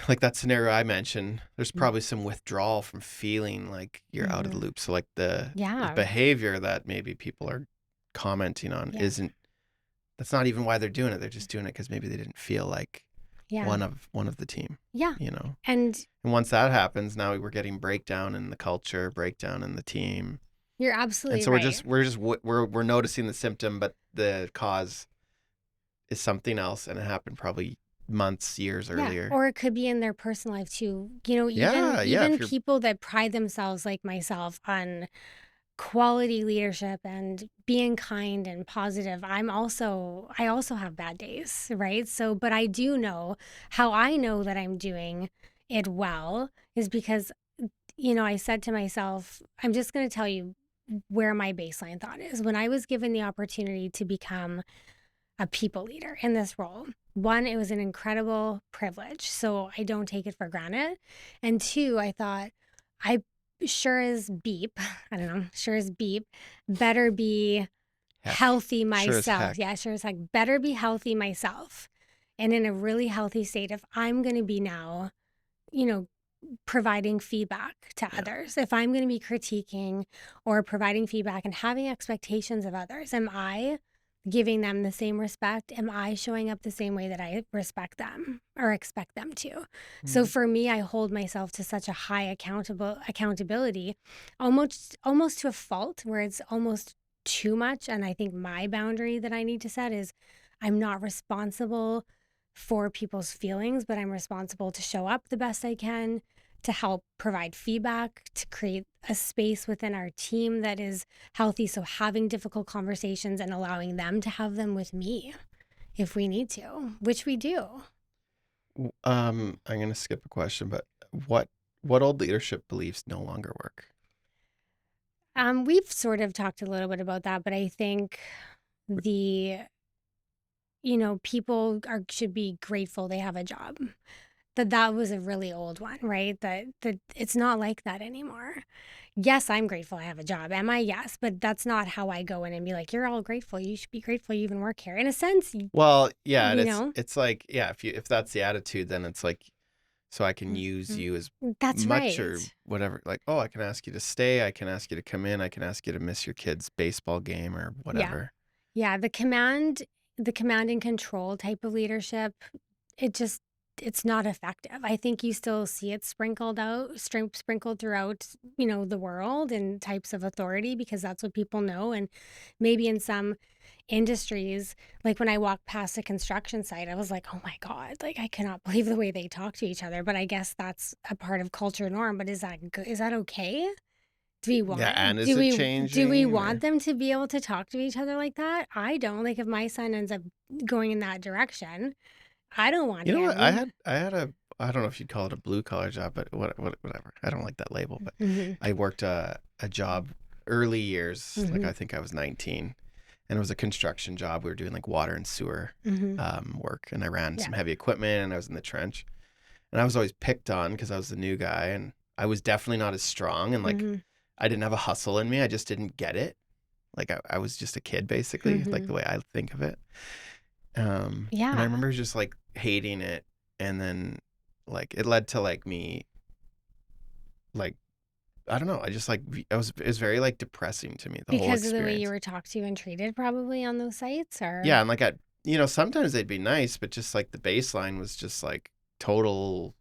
like that scenario I mentioned, there's probably some withdrawal from feeling like you're out of the loop. So like the behavior that maybe people are commenting on that's not even why they're doing it. They're just doing it because maybe they didn't feel like one of the team. Yeah. And once that happens, now we're getting breakdown in the culture, breakdown in the team. You're absolutely right. And so we're noticing the symptom, but the cause is something else, and it happened probably months, years earlier. Or it could be in their personal life too. Even people that pride themselves, like myself, on quality leadership and being kind and positive. I also have bad days, right? So, but I do know how I know that I'm doing it well is because, I said to myself, I'm just going to tell you where my baseline thought is. When I was given the opportunity to become a people leader in this role, one, it was an incredible privilege, so I don't take it for granted. And two, I thought, I sure as beep better be healthy myself. Sure as heck better be healthy myself and in a really healthy state if I'm going to be now providing feedback to others. If I'm going to be critiquing or providing feedback and having expectations of others, am I giving them the same respect? Am I showing up the same way that I respect them or expect them to? Mm-hmm. So for me, I hold myself to such a high accountability, almost to a fault where it's almost too much. And I think my boundary that I need to set is I'm not responsible for people's feelings, but I'm responsible to show up the best I can, to help provide feedback, to create a space within our team that is healthy. So having difficult conversations and allowing them to have them with me if we need to, which we do. I'm going to skip a question, but what old leadership beliefs no longer work? We've sort of talked a little bit about that, but I think people should be grateful they have a job. That was a really old one, right? That it's not like that anymore. Yes, I'm grateful I have a job. Am I? Yes. But that's not how I go in and be like, you're all grateful. You should be grateful you even work here. In a sense, well, yeah, it's like, yeah, if that's the attitude, then it's like so I can use you as That's much or right. whatever. Like, oh, I can ask you to stay. I can ask you to come in. I can ask you to miss your kid's baseball game or Yeah. whatever. Yeah, the command and control type of leadership, it just it's not effective. I think you still see it sprinkled throughout, the world and types of authority because that's what people know. And maybe in some industries, like when I walked past a construction site, I was like, oh my God, like I cannot believe the way they talk to each other. But I guess that's a part of culture norm. But is that good? Is that okay? Do we Yeah, and want is it do we changing want or? them to be able to talk to each other like that? I don't. Like if my son ends up going in that direction, I don't want You know what? I him. had I had a I don't know if you'd call it a blue collar job, but whatever. I don't like that label, but Mhm. I worked a job early years, like Mhm. I think I was 19, and it was a construction job. We were doing like water and sewer Mhm. work, and I ran Yeah. some heavy equipment, and I was in the trench, and I was always picked on because I was the new guy, and I was definitely not as strong, and like Mhm. I didn't have a hustle in me. I just didn't get it. Like I was just a kid, basically, like Mhm. the way I think of it. And I Yeah. remember just like hating it, and then like it led to like me, like I don't know. I just like it was very like depressing to me, the whole Because of the way you experience. were talked to and treated probably on those sites Yeah, or and like sometimes they'd be nice, but just like the baseline was just like total.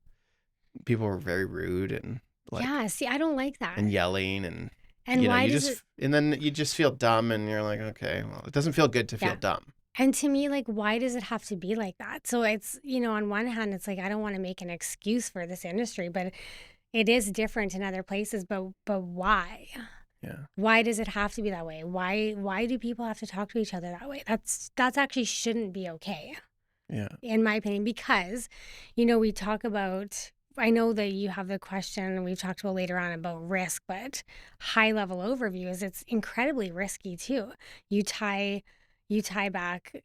People were very rude and like yeah, see, I don't like that. and yelling and And why you does it just and then you just feel dumb and you're like, okay, well, it doesn't feel good to feel yeah. dumb. And to me, like, why does it have to be like that? So it's, on one hand, it's like I don't want to make an excuse for this industry, but it is different in other places. But why? Yeah, Why does it have to be that way? Why do people have to talk to each other that way? That's actually shouldn't be okay, yeah. in my opinion, because, we talk about. I know that you have the question, and we've talked about later on about risk, but high level overview is it's incredibly risky too. You tie you tie back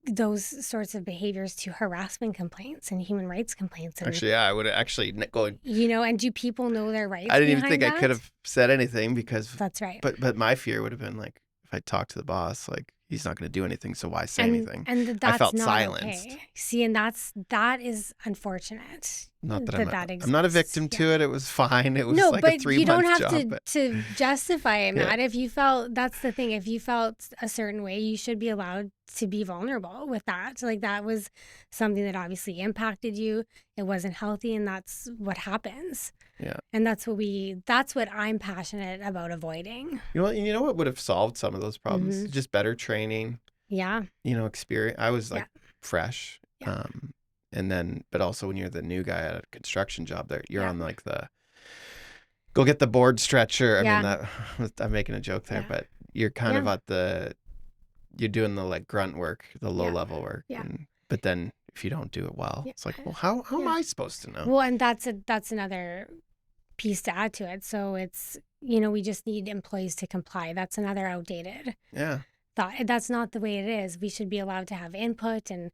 those sorts of behaviors to harassment complaints and human rights complaints and Actually, yeah, I would actually go. and do people know their I rights didn't even think behind I could that? have said anything because, That's right. but my fear would have been like if I talked to the boss, like he's not going to do anything, so why say And anything? I that's felt not silenced. okay. See, and that is unfortunate Not that that I'm not a exists. victim Yeah. to it. It was fine. It was No, like a but you don't 3 month have job, to but justify it, yeah, Matt. If you felt that's the thing. If you felt a certain way, you should be allowed to be vulnerable with that. Like that was something that obviously impacted you. It wasn't healthy, and that's what happens. yeah. And that's what I'm passionate about avoiding. You know what would have solved some of those problems? Mhm. Just better training. Yeah. Experience. I was Yeah. like fresh, Yeah. and then but also when you're the new guy at a construction job, there you're Yeah. on like the go get the board stretcher. I mean Yeah. that I'm making a joke there, Yeah. but you're kind of Yeah. at the you're doing the like grunt work, the low Yeah. level work, Yeah. and but then if you don't do it well, Yeah. it's like, well, how am Yeah. I supposed to know? Well, and that's another piece to add to it. So it's, we just need employees to comply. That's another outdated Yeah, thought. That's not the way it is. We should be allowed to have input and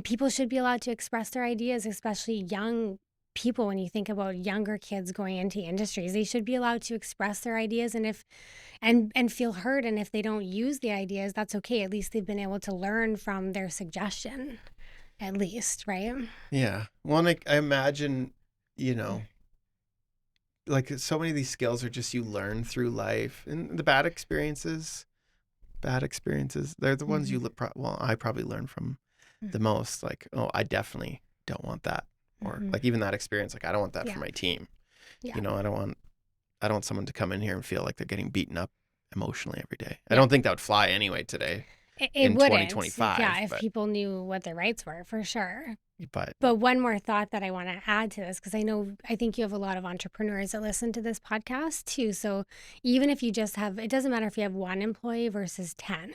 people should be allowed to express their ideas, especially young people. When you think about younger kids going into industries, they should be allowed to express their ideas and feel heard. And if they don't use the ideas, that's okay. At least they've been able to learn from their suggestion, at least, right? yeah. Well, and I imagine, you know, like so many of these skills are just you learn through life, and the bad experiences, they're the ones Mm-hmm. you well, I probably learn from the most. Like, oh, I definitely don't want that, or Mm-hmm. like even that experience. Like, I don't want that for Yeah. my team. Yeah. I don't want someone to come in here and feel like they're getting beaten up emotionally every day. I Yeah. don't think that would fly anyway today It in wouldn't. Yeah, 2025. if people knew what their rights were, for sure. But But one more thought that I want to add to this, because I think you have a lot of entrepreneurs that listen to this podcast too. So even if you just have, it doesn't matter if you have one employee versus 10,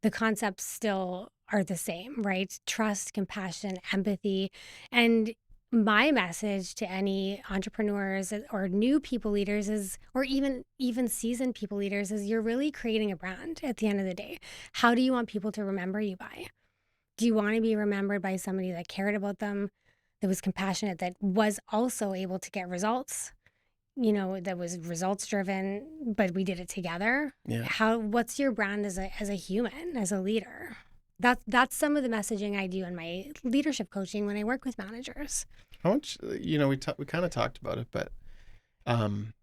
the concepts still are the same, right? Trust, compassion, empathy. And my message to any entrepreneurs or new people leaders is, or even seasoned people leaders, is you're really creating a brand at the end of the day. How do you want people to remember you by? Do you want to be remembered by somebody that cared about them, that was compassionate, that was also able to get results, that was results driven, but we did it together? yeah, What's your brand as a human, as a leader? That's some of the messaging I do in my leadership coaching when I work with managers. how much, we kind of talked about it, but um,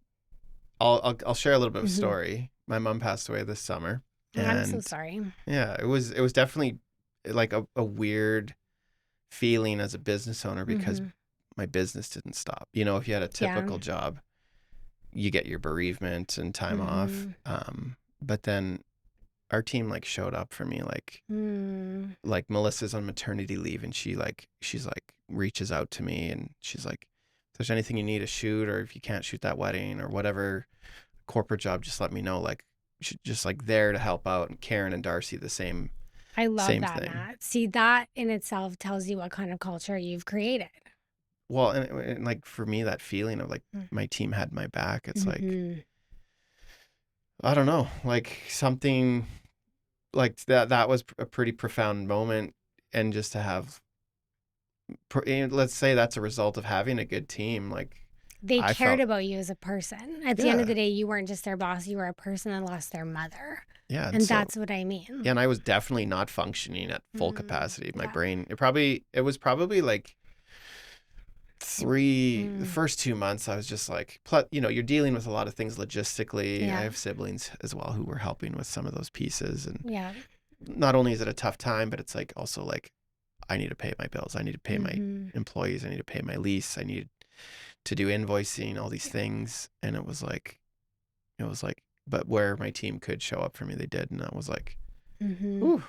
I'll share a little bit of a Mm-hmm. story. My mom passed away this summer, I'm so and sorry. yeah, it was definitely like a weird feeling as a business owner because Mm-hmm. my business didn't stop. If you had a Yeah. typical job, you get your bereavement and time off. Mm-hmm. But then our team like showed up for me, Mm. like Melissa's on maternity leave, and she's like reaches out to me, and she's like, if there's anything you need to shoot, or if you can't shoot that wedding or whatever corporate job, just let me know. Like, just like there to help out. And Karen and Darcy, the same I love same that, thing. Matt. See, that in itself tells you what kind of culture you've created. Well, and like for me, that feeling of like my team had my back, it's like, Mm-hmm. I don't know, like something like that was a pretty profound moment. And just to have, let's say that's a result of having a good team. Like They I cared felt, about you as a person. At the end of yeah, the day, you weren't just their boss, you were a person that lost their mother. yeah. And And so, that's what I yeah, mean. and I was definitely not functioning at full Mm, capacity. My yeah. brain, it was probably like the Mm, first 2 months I was just like, you're dealing with a lot of things logistically. I yeah. have siblings as well who were helping with some of those pieces, and Yeah. not only is it a tough time, but it's like also like I need to pay my bills, I need to pay my Mm-hmm. employees, I need to pay my lease, I need to do invoicing, all these Yeah. things. And it was like but where my team could show up for me, they did. And I was like, Mm-hmm. ooh.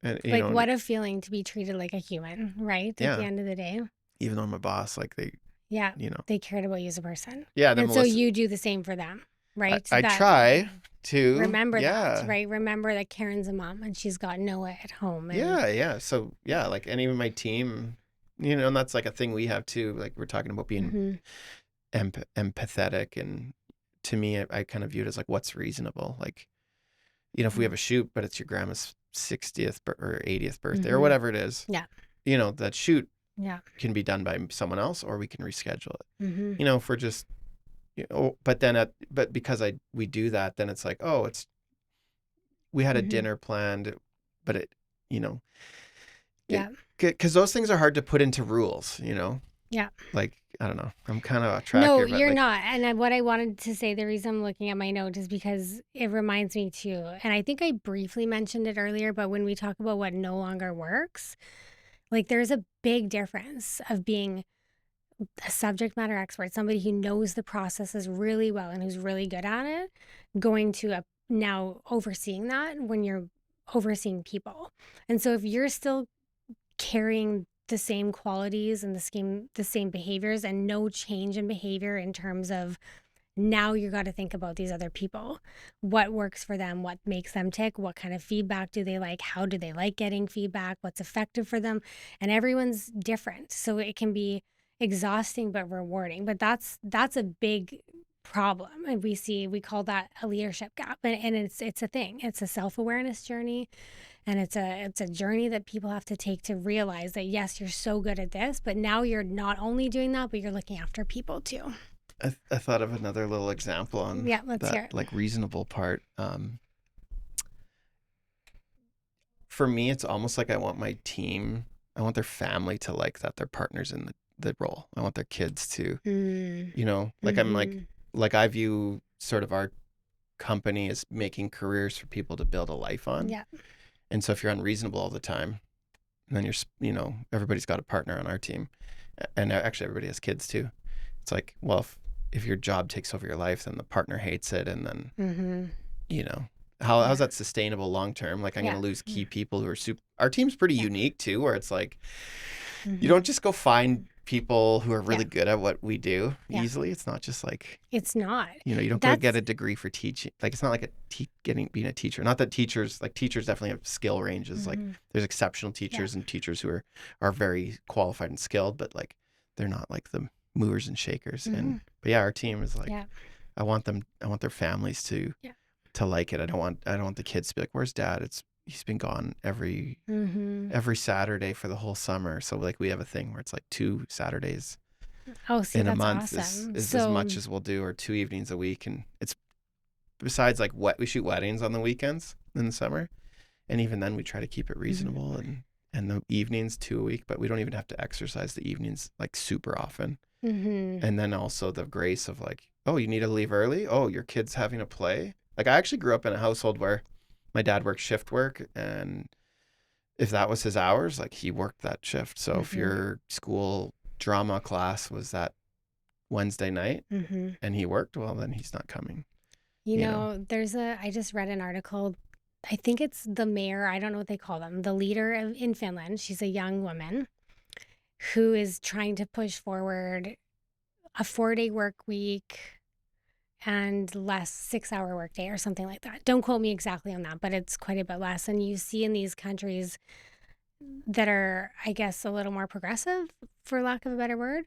And Like, what a feeling to be treated like a human, right? At the yeah, end of the day. even though I'm a boss, like they Yeah. you know They cared about you as a person. yeah, then And so Melissa, you do the same for them, I, right? I That try to, remember that, yeah. right? Remember that Karen's a mom and she's got Noah at home. And Yeah, yeah. So yeah, like, and even my team, and that's like a thing we have too. Like we're talking about being mm-hmm. empathetic, and to me, I kind of view it as like what's reasonable. Like, if we have a shoot, but it's your grandma's 60th or 80th birthday or Mm-hmm. whatever it is, Yeah. That shoot Yeah. can be done by someone else, or we can reschedule it. Mm-hmm. If we're just, but because we do that, then it's like, oh, we had a Mm-hmm. dinner planned, but you know, Yeah. because those things are hard to put into rules, Yeah. like, I don't know, I'm kind of off track No, here, but you're like, not. And what I wanted to say, the reason I'm looking at my note is because it reminds me too. And I think I briefly mentioned it earlier, but when we talk about what no longer works, like there's a big difference of being a subject matter expert, somebody who knows the processes really well and who's really good at it, going to now overseeing that when you're overseeing people. And so if you're still carrying the same qualities and the same behaviors and no change in behavior in terms of now you got to think about these other people, what works for them, what makes them tick, what kind of feedback do they like, how do they like getting feedback, what's effective for them, and everyone's different, so it can be exhausting but rewarding. But that's a big problem, and we call that a leadership gap, and it's a thing, it's a self-awareness journey. And it's a journey that people have to take to realize that, yes, you're so good at this, but now you're not only doing that, but you're looking after people too. I thought of another little example on Yeah, let's that, hear it. like, reasonable part. For me, it's almost like I want their family to like that their partner's in the role. I want their kids to, Mm. like, I'm Mm-hmm. like I view sort of our company as making careers for people to build a life on. Yeah. And so if you're unreasonable all the time, then everybody's got a partner on our team. And actually everybody has kids too. It's like, well, if your job takes over your life, then the partner hates it. And then, Mm-hmm. you know, how's Yeah. that sustainable long term? Like, I'm going Yeah. to lose key people who are our team's pretty Yeah. unique too, where it's like, you Mm-hmm. don't just go find people who are Yeah. really good at what we do Yeah. easily. It's not just like, It's not. you don't go get That's a degree for teaching. Like, it's not like being a teacher. Not that teachers definitely have skill ranges. Like, mm-hmm. there's exceptional teachers and teachers who are very qualified and skilled, but like they're not like the movers and shakers. Mm-hmm. But yeah, our team is like, Yeah. I want their families to Yeah. like it. I don't want the kids to be like, where's dad? He's been gone Mm-hmm. every Saturday for the whole summer. So like we have a thing where it's like 2 Saturdays Oh, see, in a that's month awesome. is as So much as we'll do, or 2 evenings a week. And it's besides like we shoot weddings on the weekends in the summer, and even then we try to keep it mm-hmm. reasonable. And and the evenings 2 a week, but we don't even have to exercise the evenings like super often. Mm-hmm. And then also the grace of like, oh, you need to leave early. Oh, your kid's having a play. Like I actually grew up in a household where my dad worked shift work, and if that was his hours, like he worked that shift. So if Mm-hmm. your school drama class was that Wednesday night Mm-hmm. and he worked, well, then he's not coming. You You know. know, I just read an article. I think it's the mayor, I don't know what they call them, the leader in Finland. She's a young woman who is trying to push forward a 4-day work week and less 6-hour workday or something like that. Don't quote me exactly on that, but it's quite a bit less. And you see in these countries that are, I guess, a little more progressive, for lack of a better word,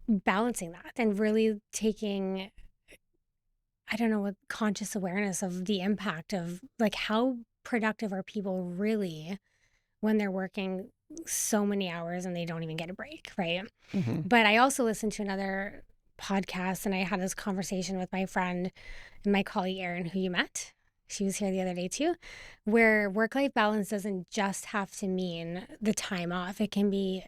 balancing that and really taking, I don't know, what conscious awareness of the impact of like how productive are people really when they're working so many hours and they don't even get a break, right? Mm-hmm. But I also listened to another podcast and I had this conversation with my friend and my colleague Erin, who you met. She was here the other day too, where work-life balance doesn't just have to mean the time off. It can be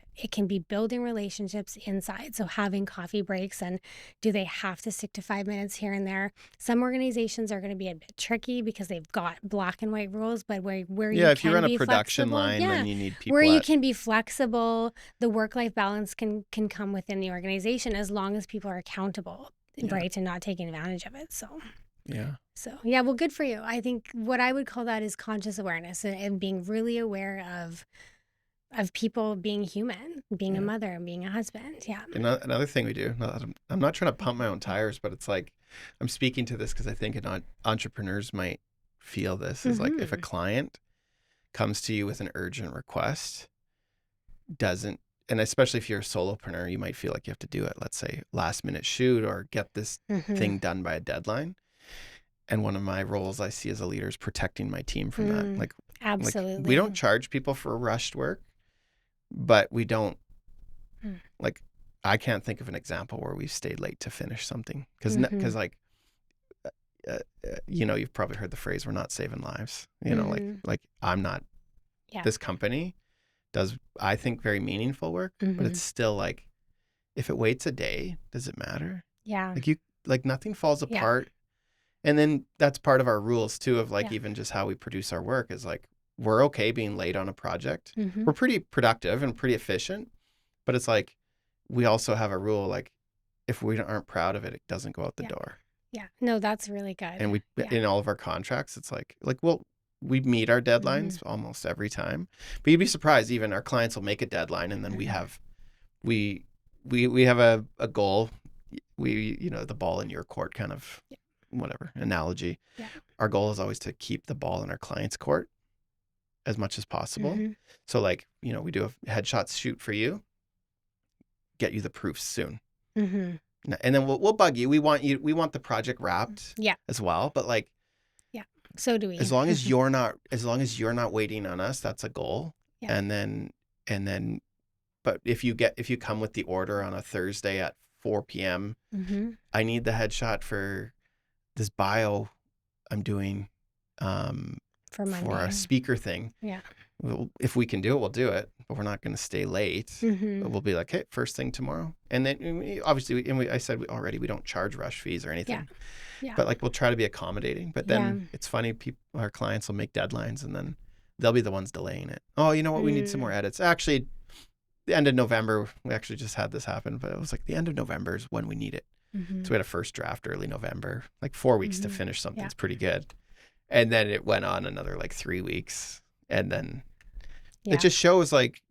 building relationships inside. So having coffee breaks, and do they have to stick to 5 minutes here and there? Some organizations are going to be a bit tricky because they've got black and white rules, but where Yeah, you if you can run a be production flexible, line, then you need where people you at, can be flexible, the work-life balance can come within the organization as long as people are accountable, yeah, right, and not taking advantage of it. yeah, Yeah, well, good for you. I think what I would call that is conscious awareness and being really aware of people being human, being a yeah. mother and being a husband. Yeah. Another thing we do, I'm not trying to pump my own tires, but it's like, I'm speaking to this because I think entrepreneurs might feel this, is like if a Mm-hmm. client comes to you with an urgent request, doesn't, and especially if you're a solopreneur, you might feel like you have to do it, let's say last minute shoot or get this Mm-hmm. thing done by a deadline. And one of my roles I see as a leader is protecting my team from that. Like we don't Absolutely. charge people for rushed work, but we don't, Mm. like, I can't think of an example where we've stayed late to finish something because Mm-hmm. like you've probably heard the phrase, we're not saving lives, Mm-hmm. like I'm not. Yeah. This company does, I think, very meaningful work, but Mm-hmm. it's still like, if it waits a day, does it matter? Yeah. Like nothing falls Yeah. apart. And then that's part of our rules too, of like Yeah. even just how we produce our work is like, we're okay being late on a project. Mm-hmm. We're pretty productive and pretty efficient, but it's like, we also have a rule, like if we aren't proud of it, it doesn't go out the Yeah. door. Yeah. No, that's really good. And we, Yeah. in all of our contracts, it's like, we meet our deadlines almost every time, but you'd be surprised, even our clients will make a deadline. And then we have a goal. The ball in your court kind of whatever analogy. Yeah. Our goal is always to keep the ball in our client's court as much as possible. Mm-hmm. So like, we do a headshot shoot for you, get you the proofs soon. Mm-hmm. And then we'll bug you. We want the project wrapped as well. But like, So do we. as long as you're not waiting on us, that's a goal. Yeah. And then, but if you come with the order on a Thursday at 4 p.m., Mm-hmm. I need the headshot for this bio I'm doing For Monday. for a speaker thing. Yeah. If we can do it, we'll do it, but we're not going to stay late. Mm-hmm. But we'll be like, hey, first thing tomorrow. And then obviously, I said already, we don't charge rush fees or anything. Yeah. But like, we'll try to be accommodating. But then it's funny, our clients will make deadlines and then they'll be the ones delaying it. Oh, you know what? We need some more edits. Actually, the end of November, we actually just had this happen, but it was like the end of November is when we need it. Mm-hmm. So we had a first draft early November, like 4 weeks to Mm-hmm. finish something. Yeah. It's pretty good. And then it went on another like 3 weeks. And then it just shows like,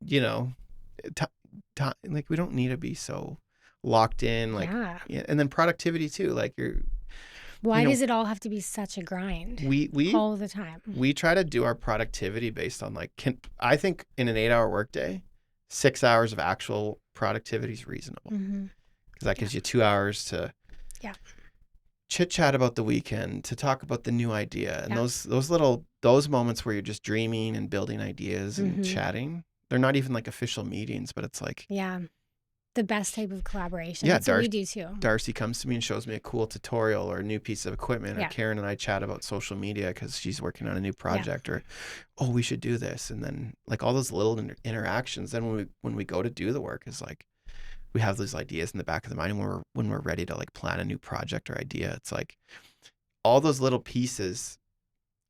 like we don't need to be so locked in. Like, and then productivity too. Like why does it all have to be such a grind? We all the time. We try to do our productivity based on like, I think in an 8-hour workday, 6 hours of actual productivity is reasonable. Mm-hmm. Because that gives you 2 hours to chit chat about the weekend, to talk about the new idea. And those moments where you're just dreaming and building ideas and chatting, they're not even like official meetings, but it's like, the best type of collaboration. Yeah, That's what we do too. Darcy comes to me and shows me a cool tutorial or a new piece of equipment, or Yeah. Karen and I chat about social media because she's working on a new project, or, oh, we should do this. And then like all those little interactions. Then when we go to do the work, is like, we have those ideas in the back of the mind. And when we're ready to like plan a new project or idea, it's like all those little pieces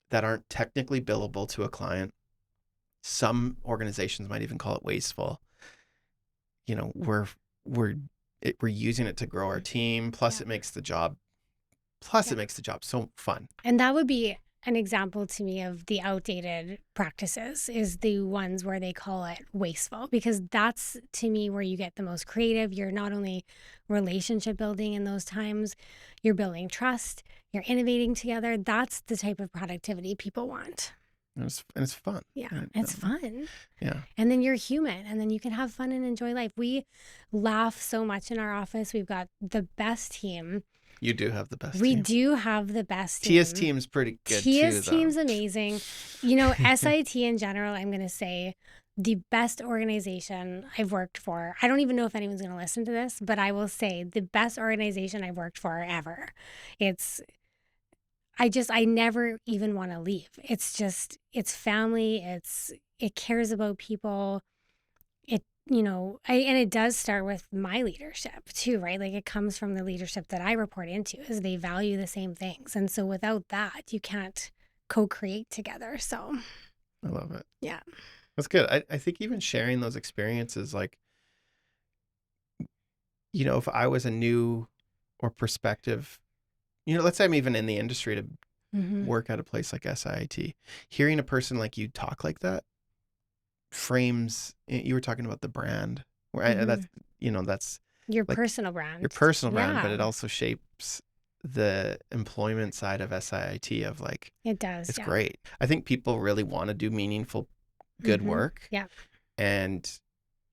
that aren't technically billable to a client. Some organizations might even call it wasteful. You know, we're using it to grow our team. Plus, it makes the job. It makes the job so fun. And that would be an example to me of the outdated practices, is the ones where they call it wasteful, because that's to me where you get the most creative. You're not only relationship building in those times, you're building trust, you're innovating together. That's the type of productivity people want. And it's fun. Yeah, right? it's fun. Yeah. And then you're human, and then you can have fun and enjoy life. We laugh so much in our office. We've got the best team. You do have the best We team. do have the best team. TS team's pretty good too, TS though. team's amazing. You know, SIIT in general, I'm going to say the best organization I've worked for. I don't even know if anyone's going to listen to this, but I will say the best organization I've worked for ever. I never even want to leave. It's family. It cares about people. And it does start with my leadership too, right? Like, it comes from the leadership that I report into, is they value the same things. And so without that, you can't co-create together. So I love it. Yeah. That's good. I think even sharing those experiences, like, you know, if I was a new or prospective, you know, let's say I'm even in the industry to work at a place like SIIT, hearing a person like you talk like that frames, you were talking about the brand, where that's your like personal brand. Your personal brand, Yeah. but it also shapes the employment side of SIIT of like, It does. it's yeah. great. I think people really want to do meaningful, good work. Yeah. And,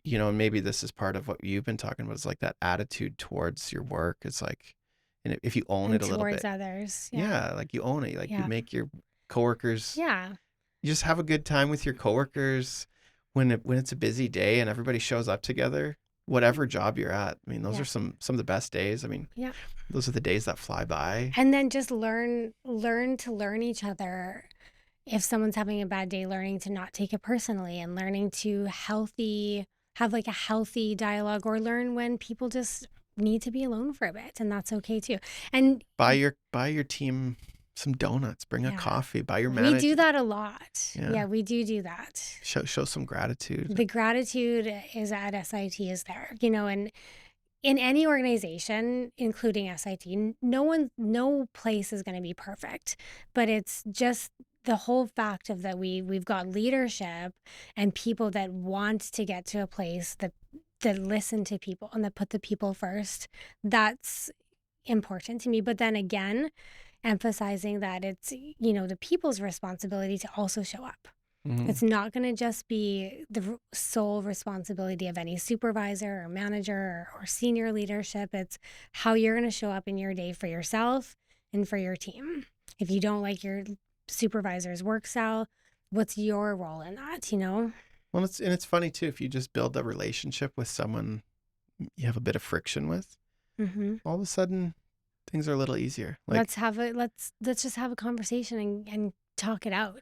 you know, maybe this is part of what you've been talking about, is like that attitude towards your work. It's like, and if you own And it a little bit, towards others. yeah, like you own it, like you make your coworkers, Yeah. you just have a good time with your coworkers when it's a busy day and everybody shows up together, whatever job you're at. I mean, those are some of the best days. I mean, those are the days that fly by. And then just learn to learn each other. If someone's having a bad day, learning to not take it personally, and learning to have like a healthy dialogue, or learn when people just need to be alone for a bit, and that's okay too. And buy your team some donuts, bring a coffee, buy your manager. We do that a lot. Yeah. Yeah, we do that. Show some gratitude. The gratitude is at SIIT is there, you know, and in any organization, including SIIT, no place is going to be perfect, but it's just the whole fact of that we've got leadership and people that want to get to a place that listen to people and that put the people first. That's important to me. But then again, emphasizing that it's, you know, the people's responsibility to also show up. It's not going to just be the sole responsibility of any supervisor or manager or senior leadership. It's how you're going to show up in your day for yourself and for your team. If you don't like your supervisor's work style, what's your role in that, you know? Well, it's funny too, if you just build a relationship with someone you have a bit of friction with, all of a sudden things are a little easier. Like, let's just have a conversation and talk it out.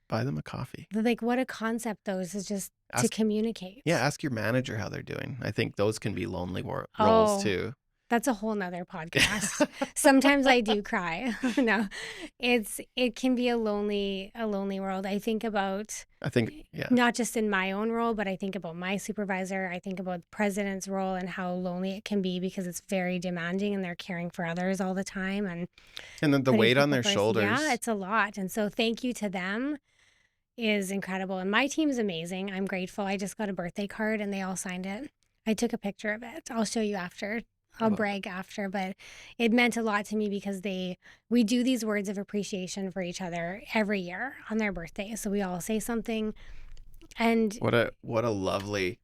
Buy them a coffee. Like, what a concept those is, just to communicate. Yeah, ask your manager how they're doing. I think those can be lonely roles too. That's a whole nother podcast. Sometimes I do cry. No, it can be a lonely world. I think not just in my own role, but I think about my supervisor. I think about the president's role and how lonely it can be, because it's very demanding and they're caring for others all the time. And then the weight on their shoulders. Yeah, it's a lot. And so thank you to them is incredible. And my team's amazing. I'm grateful. I just got a birthday card and they all signed it. I took a picture of it. I'll show you after. I'll brag after, but it meant a lot to me because we do these words of appreciation for each other every year on their birthday. So we all say something, and what a lovely,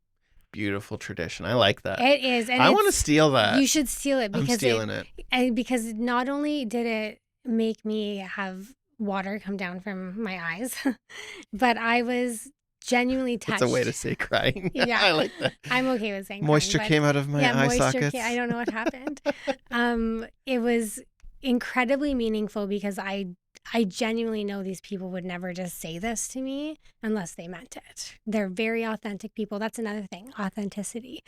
beautiful tradition. I like that. It is. And I want to steal that. You should steal it, because I'm stealing it. Because not only did it make me have water come down from my eyes, but I was genuinely That's a way to touched. say crying. Yeah, I like that. I'm okay with saying crying, Moisture but came out of my yeah, eye moisture. sockets. I don't know what happened. It was incredibly meaningful because I genuinely know these people would never just say this to me unless they meant it. They're very authentic people. That's another thing, authenticity.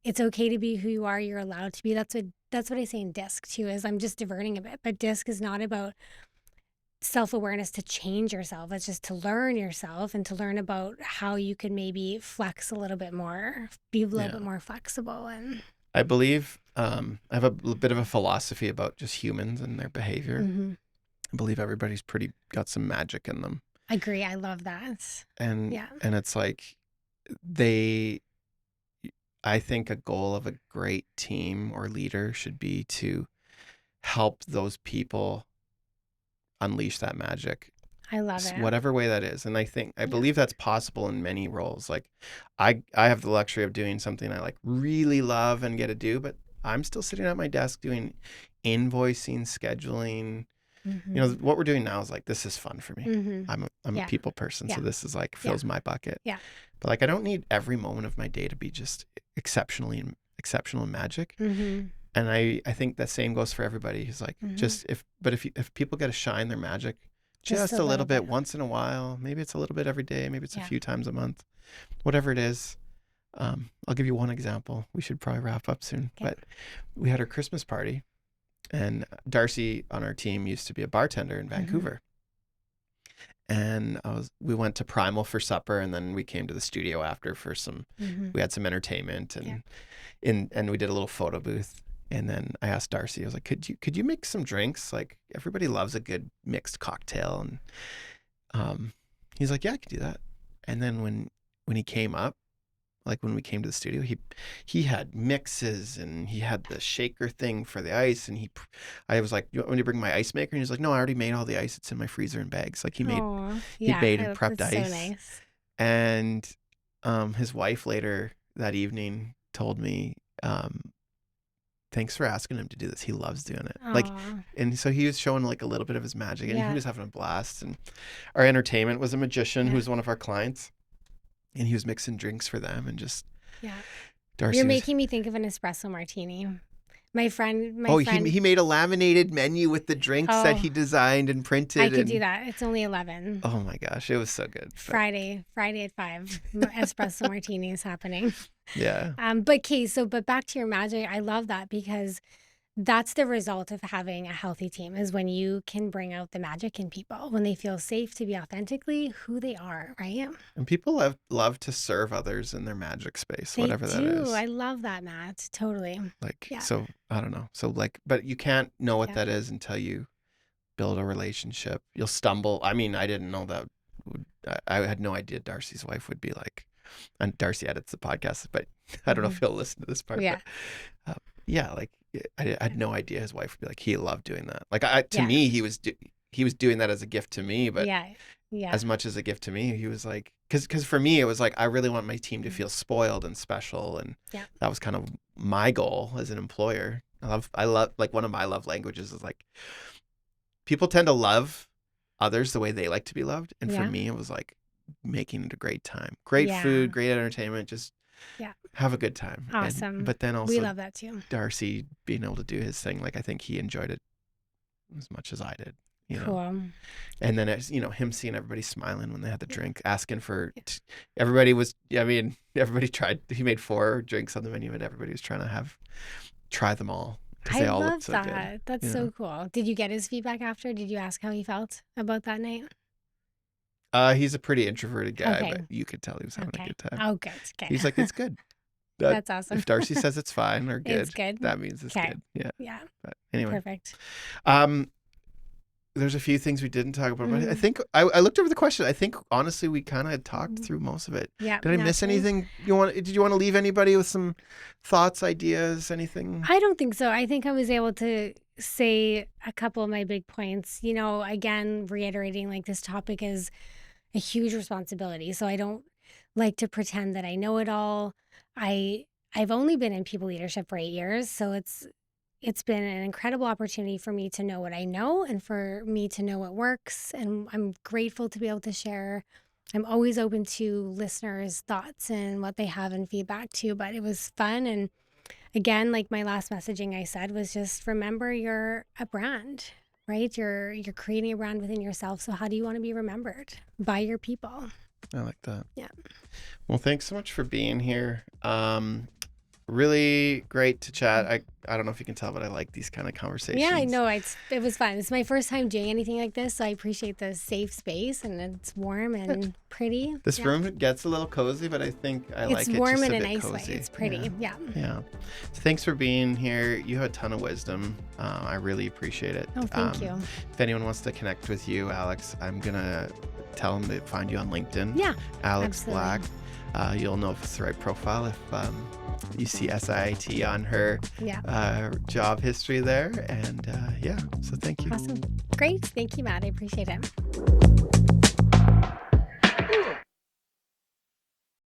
It's okay to be who you are. You're allowed to be. That's what I say in DISC too, is I'm just diverting a bit, but DISC is not about self-awareness to change yourself. It's just to learn yourself and to learn about how you could maybe flex a little bit more, be a little bit more flexible. And I believe I have a bit of a philosophy about just humans and their behavior. I believe everybody's got some magic in them. agree. I love that. And Yeah. and it's like I think a goal of a great team or leader should be to help those people unleash that magic, I love it. whatever way that is. And I believe that's possible in many roles. Like I have the luxury of doing something I like really love and get to do, but I'm still sitting at my desk doing invoicing, scheduling. You know, what we're doing now is like, this is fun for me. I'm a people person, so this is like fills my bucket. Yeah. But like, I don't need every moment of my day to be just exceptional and magic. And I think the same goes for everybody. He's like, just if people get to shine their magic just a little bit once in a while, maybe it's a little bit every day, maybe it's a few times a month, whatever it is. I'll give you one example. We should probably wrap up soon. Okay. But we had our Christmas party, and Darcy on our team used to be a bartender in Vancouver. And we went to Primal for supper, and then we came to the studio after for we had some entertainment, and we did a little photo booth. And then I asked Darcy, I was like, could you make some drinks? Like, everybody loves a good mixed cocktail. And he's like, yeah, I could do that. And then when he came up, like when we came to the studio, he had mixes, and he had the shaker thing for the ice. And I was like, you want me to bring my ice maker? And he's like, no, I already made all the ice. It's in my freezer in bags. Like he made and prepped ice. So nice. And his wife later that evening told me, thanks for asking him to do this. He loves doing it. Aww. Like, and so he was showing like a little bit of his magic, and he was having a blast. And our entertainment was a magician who's one of our clients, and he was mixing drinks for them, and just Darcy. You're making me think of an espresso martini. My friend. He made a laminated menu with the drinks that he designed and printed. I could do that. It's only 11. Oh my gosh, it was so good. Friday at 5, espresso martini is happening. Yeah. But back to your magic, I love that, because that's the result of having a healthy team, is when you can bring out the magic in people, when they feel safe to be authentically who they are, right? And people love to serve others in their magic space, whatever that is. I love that, Matt. Totally. So I don't know. So but you can't know what that is until you build a relationship. You'll stumble. I mean, I didn't know that. I had no idea Darcy's wife would be like, and Darcy edits the podcast, but I don't know if he'll listen to this part. Yeah. But, like I had no idea his wife would be like, he loved doing that. Like to me, he was doing that as a gift to me, but as much as a gift to me, he was like, because for me, it was like, I really want my team to feel spoiled and special. And that was kind of my goal as an employer. I love, like, one of my love languages is like, people tend to love others the way they like to be loved. And for me, it was like making it a great time, great food, great entertainment, just have a good time. Awesome. But then also, we love that too. Darcy being able to do his thing, like, I think he enjoyed it as much as I did. Cool. And then it's, him seeing everybody smiling when they had the drink, asking for everybody tried. He made 4 drinks on the menu, and everybody was trying to try them all. I love that. Good, that's so cool. Did you get his feedback after? Did you ask how he felt about that night? He's a pretty introverted guy, but you could tell he was having a good time. Oh, good. Okay. He's like, it's good. That's awesome. If Darcy says it's fine or good, it's good. that means it's good. Yeah. Yeah. But anyway. Perfect. There's a few things we didn't talk about, but I think I looked over the question. I think honestly we kind of talked through most of it. Yeah. Did I miss anything? Did you want to leave anybody with some thoughts, ideas, anything? I don't think so. I think I was able to say a couple of my big points. Again, reiterating, like, this topic is a huge responsibility. So I don't like to pretend that I know it all. I've only been in people leadership for 8 years, so it's been an incredible opportunity for me to know what I know and for me to know what works. And I'm grateful to be able to share I'm always open to listeners' thoughts and what they have and feedback too. But it was fun. And again, like my last messaging I said was just remember you're a brand, right? You're creating a brand within yourself. So how do you want to be remembered? By your people. I like that. Yeah. Well, thanks so much for being here. Really great to chat. I don't know if you can tell, but I like these kind of conversations. Yeah, I know. It was fun. It's my first time doing anything like this, so I appreciate the safe space, and it's warm and pretty. This room gets a little cozy, but I think I like it It's warm just in a a bit nice cozy. way. It's pretty. Yeah. Yeah. So thanks for being here. You have a ton of wisdom. I really appreciate it. Oh, thank you. If anyone wants to connect with you, Alex, I'm gonna tell them to find you on LinkedIn. Yeah. Alex absolutely. Black. You'll know if it's the right profile if you see SIIT on her job history there. And so thank you. Awesome. Great. Thank you, Matt. I appreciate it.